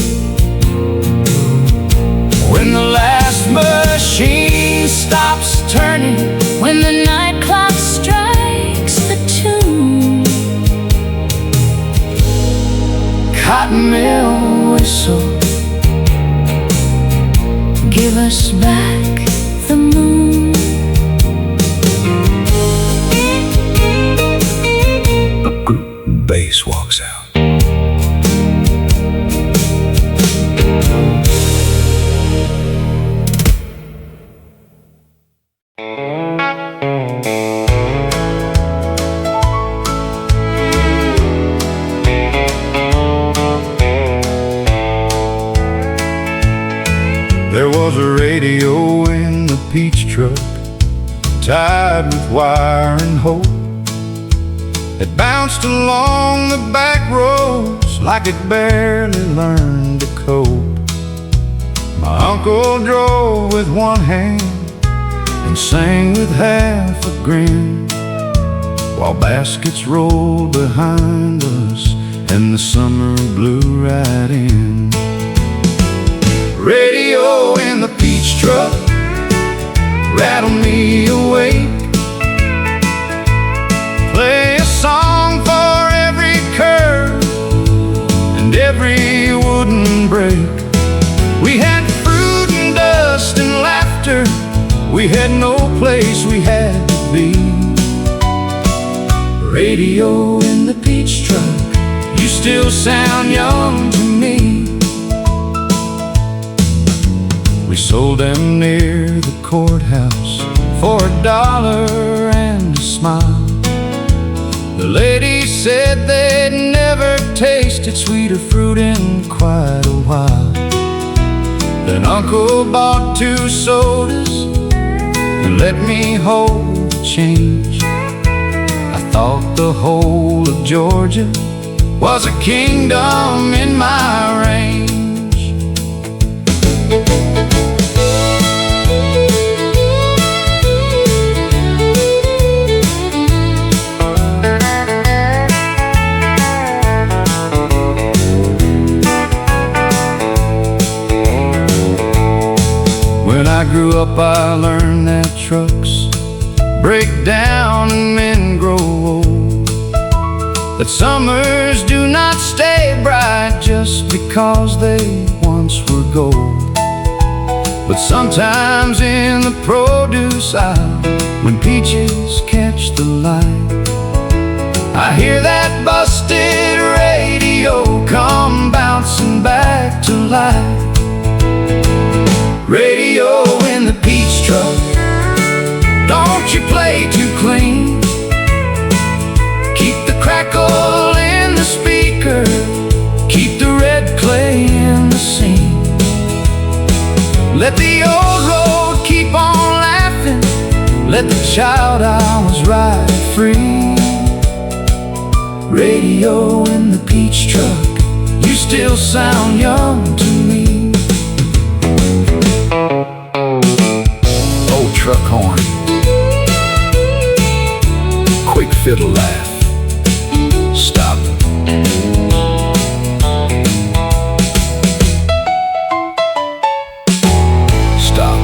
when the last machine stops turning, When the night clock strikes the tune, cotton mill whistle, give us back the moon. bass walks out. radio in the peach truck, tied with wire and hope. It bounced along the back roads like it barely learned to cope. My uncle drove with one hand and sang with half a grin, while baskets rolled behind us and the summer blew right in. Radio in the peach truck, rattle me awake. Play a song for every curve and every wooden break. We had fruit and dust and laughter. We had no place we had to be. Radio in the peach truck, you still sound young to me. We sold them near the courthouse for $1 and a smile. The lady said they'd never tasted sweeter fruit in quite a while. Then Uncle bought 2 sodas and let me hold the change. I thought the whole of Georgia was a kingdom in my range. When I grew up, I learned that trucks break down and then grow old, that summers do not stay bright just because they once were gold. But sometimes in the produce aisle, when peaches catch the light, I hear that busted radio come bouncing back to life. Radio in the peach truck, don't you play too clean. Keep the crackle in the speaker, keep the red clay in the scene. Let the old road keep on laughing, let the child I was ride free. Radio in the peach truck, you still sound young to me. Old truck horn, quick fiddle laugh. Stop. Stop.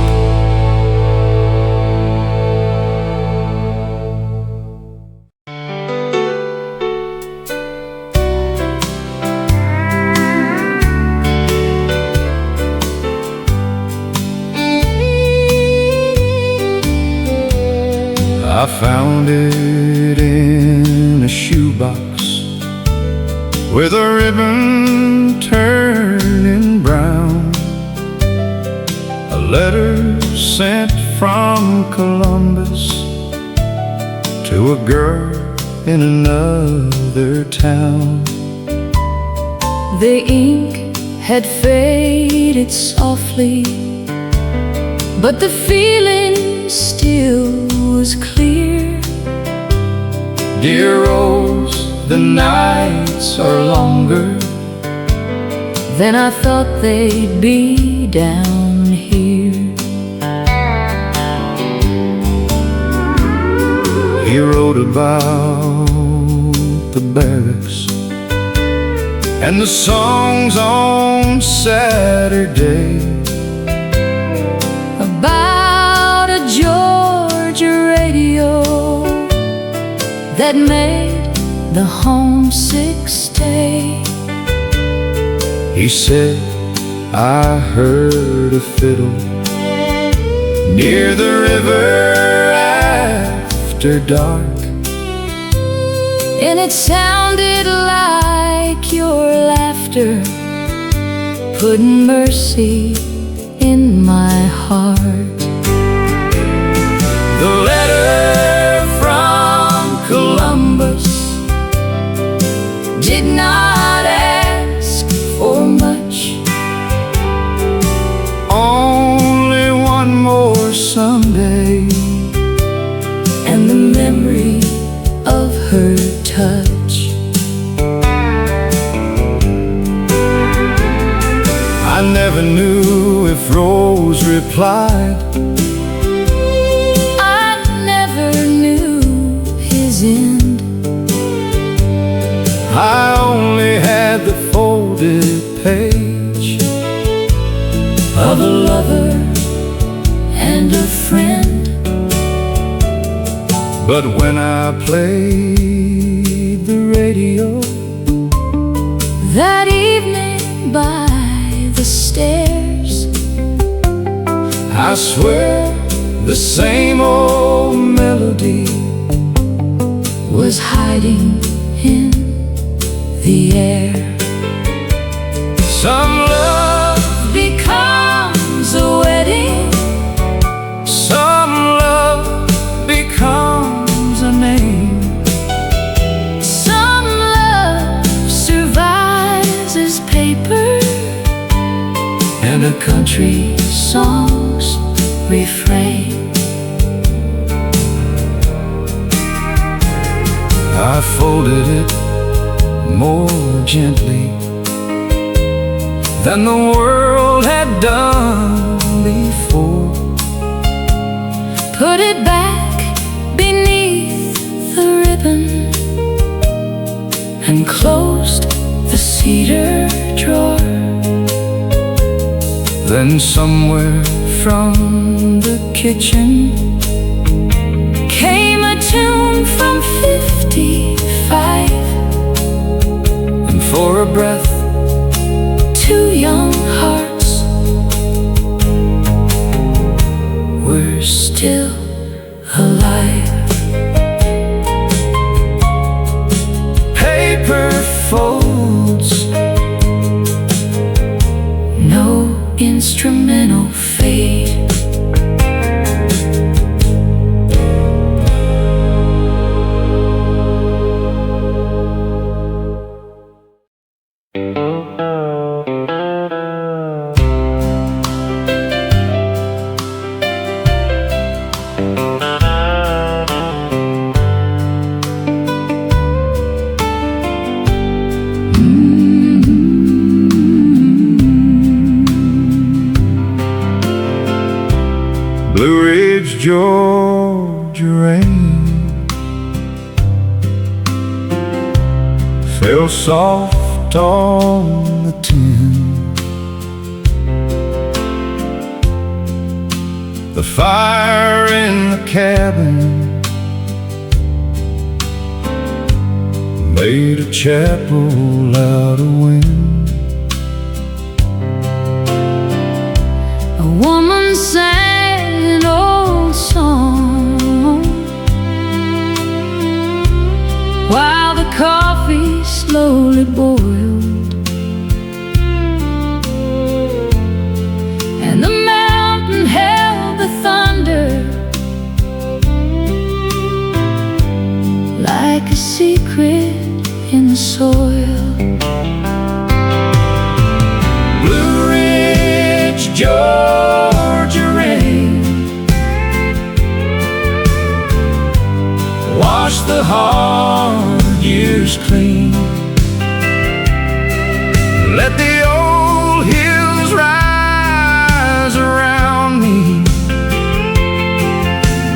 I found it in a shoebox with a ribbon turning brown. A letter sent from Columbus to a girl in another town. The ink had faded softly, but the feeling still was clear. Dear Rose, the nights are longer than I thought they'd be down here. He wrote about the barracks and the songs on Saturday, about a Georgia radio that made the homesick stay. He said, I heard a fiddle near the river after dark, and it sounded like your laughter, putting mercy in my heart. The letter from Columbus did not ask for much, only never knew if Rose replied. I never knew his end. I only had the folded page of a lover and a friend. But when I played the radio that evening by the stairs, I swear the same old melody was hiding in the air. Some love becomes a wedding, some love becomes a name, some love survives as paper and a country song's refrain. I folded it more gently than the world had done before. Put it back beneath the ribbon and closed the cedar drawer. Then somewhere from the kitchen came a tune from 55, and for a breath two young hearts were still alive. Paper folds, no instrumental fade. Blue Ridge, Georgia rain fell soft on the tin. The fire in the cabin made a chapel out of wind. A woman sang an old song while the coffee slowly boiled, and the mountain held the thunder like a secret in the soil. Blue Ridge, Georgia rain wash the hard years clean. Let the old hills rise around me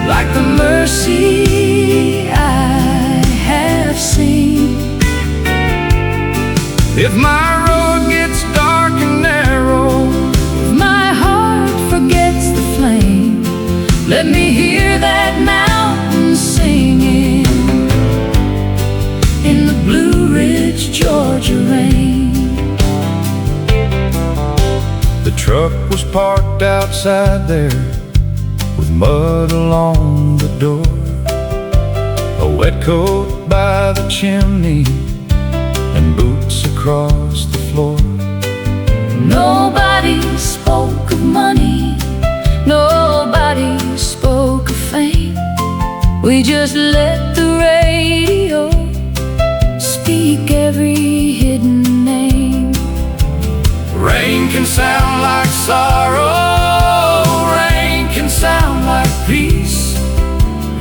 like the mercy I have seen. If my road gets dark and narrow, If my heart forgets the flame, let me hear that mountain singing in the Blue Ridge, Georgia rain. the truck was parked outside there with mud along the door, a wet coat by the chimney, and boots across the floor. Nobody spoke of money, nobody spoke of fame. We just let the radio speak every hidden name. Rain can sound like sorrow, rain can sound like peace.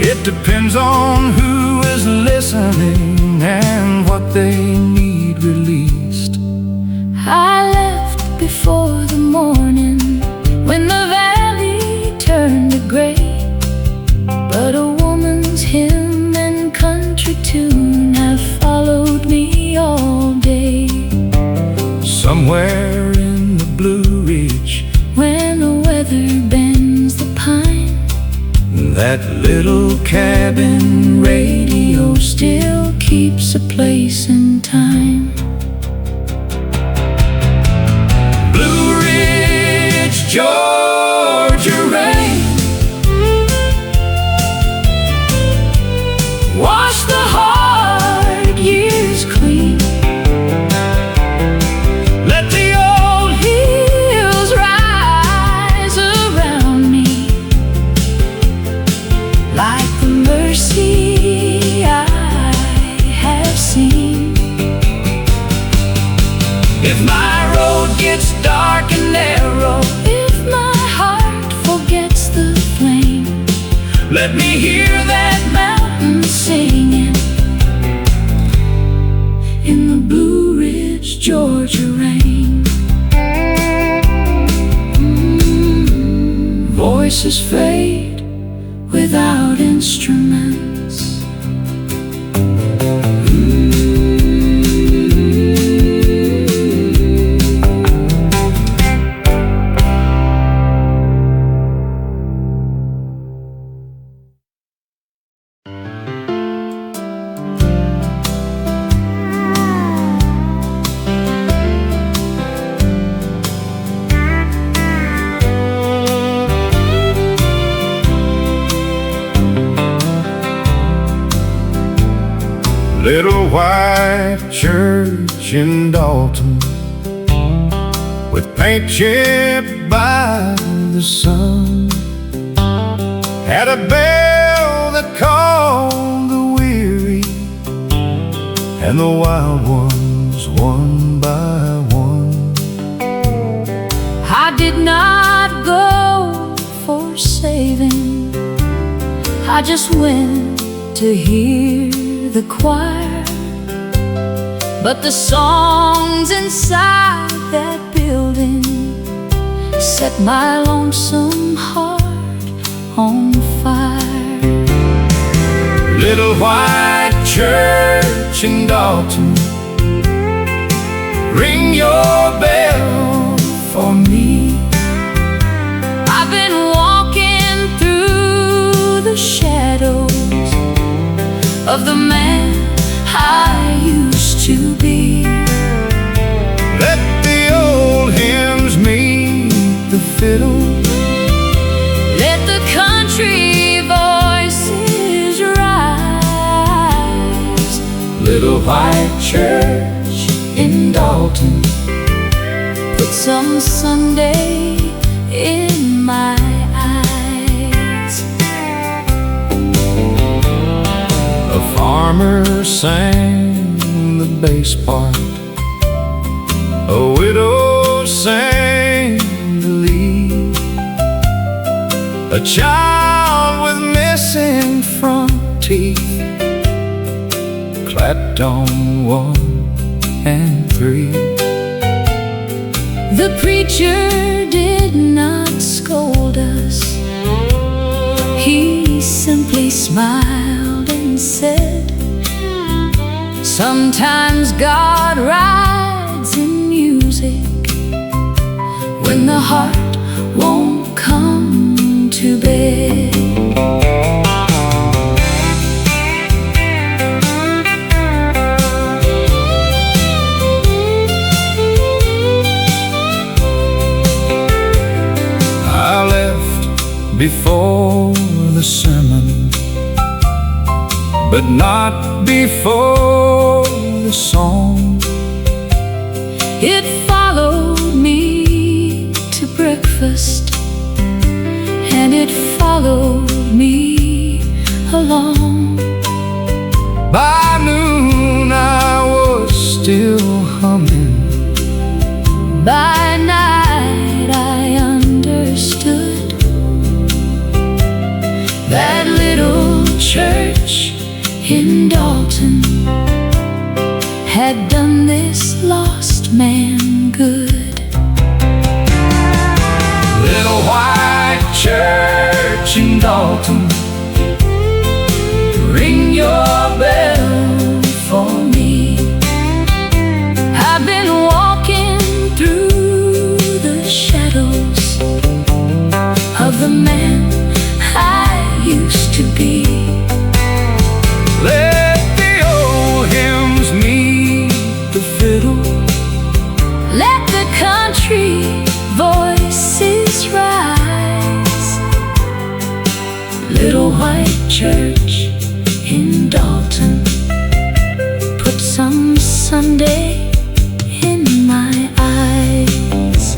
It depends on who is listening and what they need released. I left before the morning somewhere in the Blue Ridge, when the weather bends the pine, that little cabin radio still keeps a place in time. Blue Ridge, Georgia rain, wash the hard years clean. let the old Hills rise around me like the mercy I have seen. if my road gets dark and narrow, If my heart forgets the flame, let me hear that mountain singing in the Blue Ridge, Georgia rain. Voices fade without instruments. little white church in Dalton, with paint chipped by the sun, had a bell that called the weary and the wild ones one by one. I did not go for saving, I just went to hear the choir. But the songs inside that building set my lonesome heart on fire. Little white church in Dalton, ring your bell for me. I've been walking through the shadows of the man I used to be. Let the old hymns meet the fiddle, Let the country voices rise. little white church In Dalton, put some Sunday in my eyes. A farmer sang the bass part, a widow sang the lead, a child with missing front teeth clapped on 1 and 3. The preacher did not scold us, he simply smiled and said, sometimes God rides in music when the heart won't come to bed. I left before the sermon, but not before the song. It followed me to breakfast, and it followed me along. By noon I was still humming, By night I understood that little church in Dalton had done this lost man good. little white church in Dalton, Ring your bell for me. I've been walking through the man I used to be. Let the old hymns meet the fiddle. Let the country voices rise. Little white church in Dalton, put some Sunday in my eyes.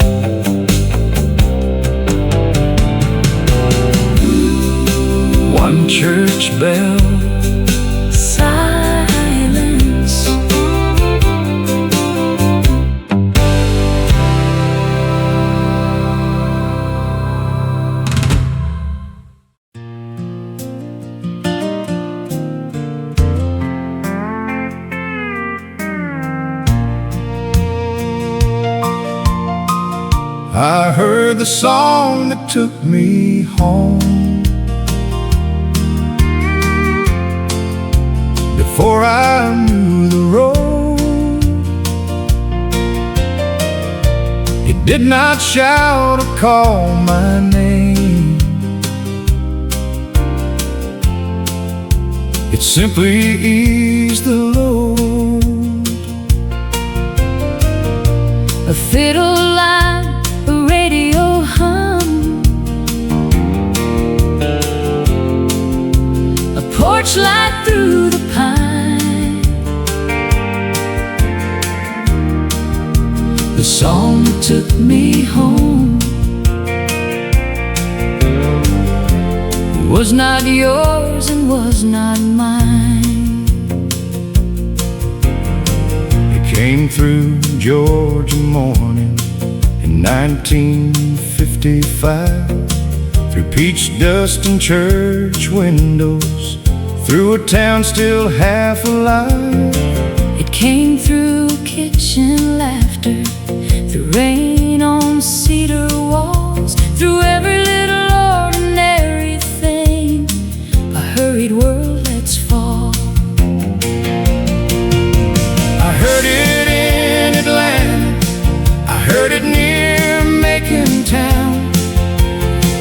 One church bell, Silence. I heard the song that took me home. Before I knew the road, it did not shout or call my name. It simply eased the load. A fiddle line, a radio hum, a porch light through the pine. The song that took me home was not yours and was not mine. It came through Georgia morning in 1955, through peach dust and church windows, through a town still half alive. It came through kitchen laughter, through rain on cedar walls, through every little ordinary thing. A hurried world lets fall. I heard it in Atlanta, I heard it near Macon town,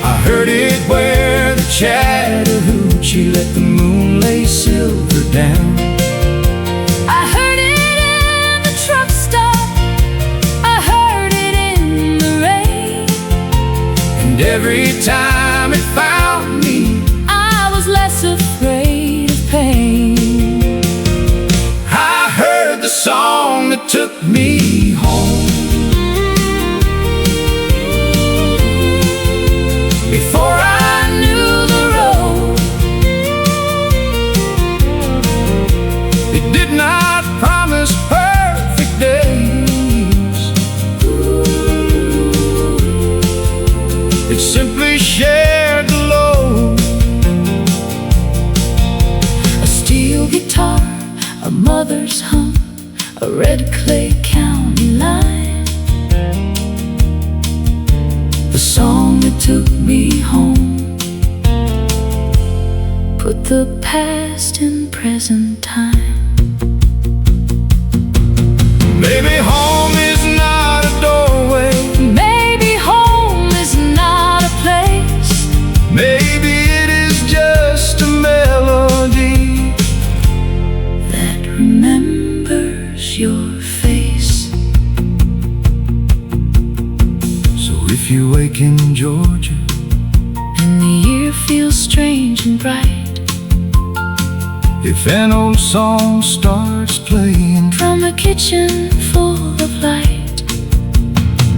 I heard it where the Chattahoochee let the moon lay silver down. I heard it in the truck stop, I heard it in the rain, And every time it found me, I was less afraid of pain. I heard the song that took me home. Before I knew the road, it did not promise perfect days. It simply shared the load. A steel guitar, a mother's hum, a red clay county line. The song that took me home put the past in present time. Maybe home is not a doorway, Maybe home is not a place. maybe it is just a melody that remembers your face. So if you wake in Georgia And the year feels strange and bright, if an old song starts playing, from a kitchen full of light,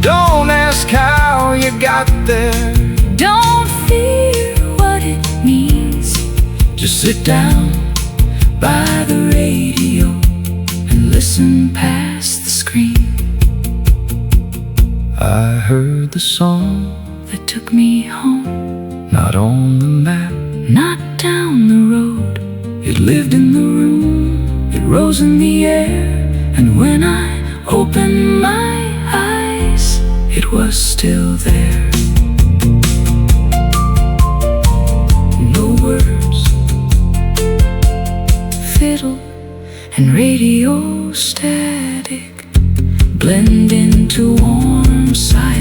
don't ask how you got there, don't fear what it means. just sit down By the radio and listen past the screen. I heard the song That took me home, not on the map. not down the road. It lived in the room, It rose in the air, and when I opened my eyes, it was still there. No words, fiddle and radio static blend into warm silence.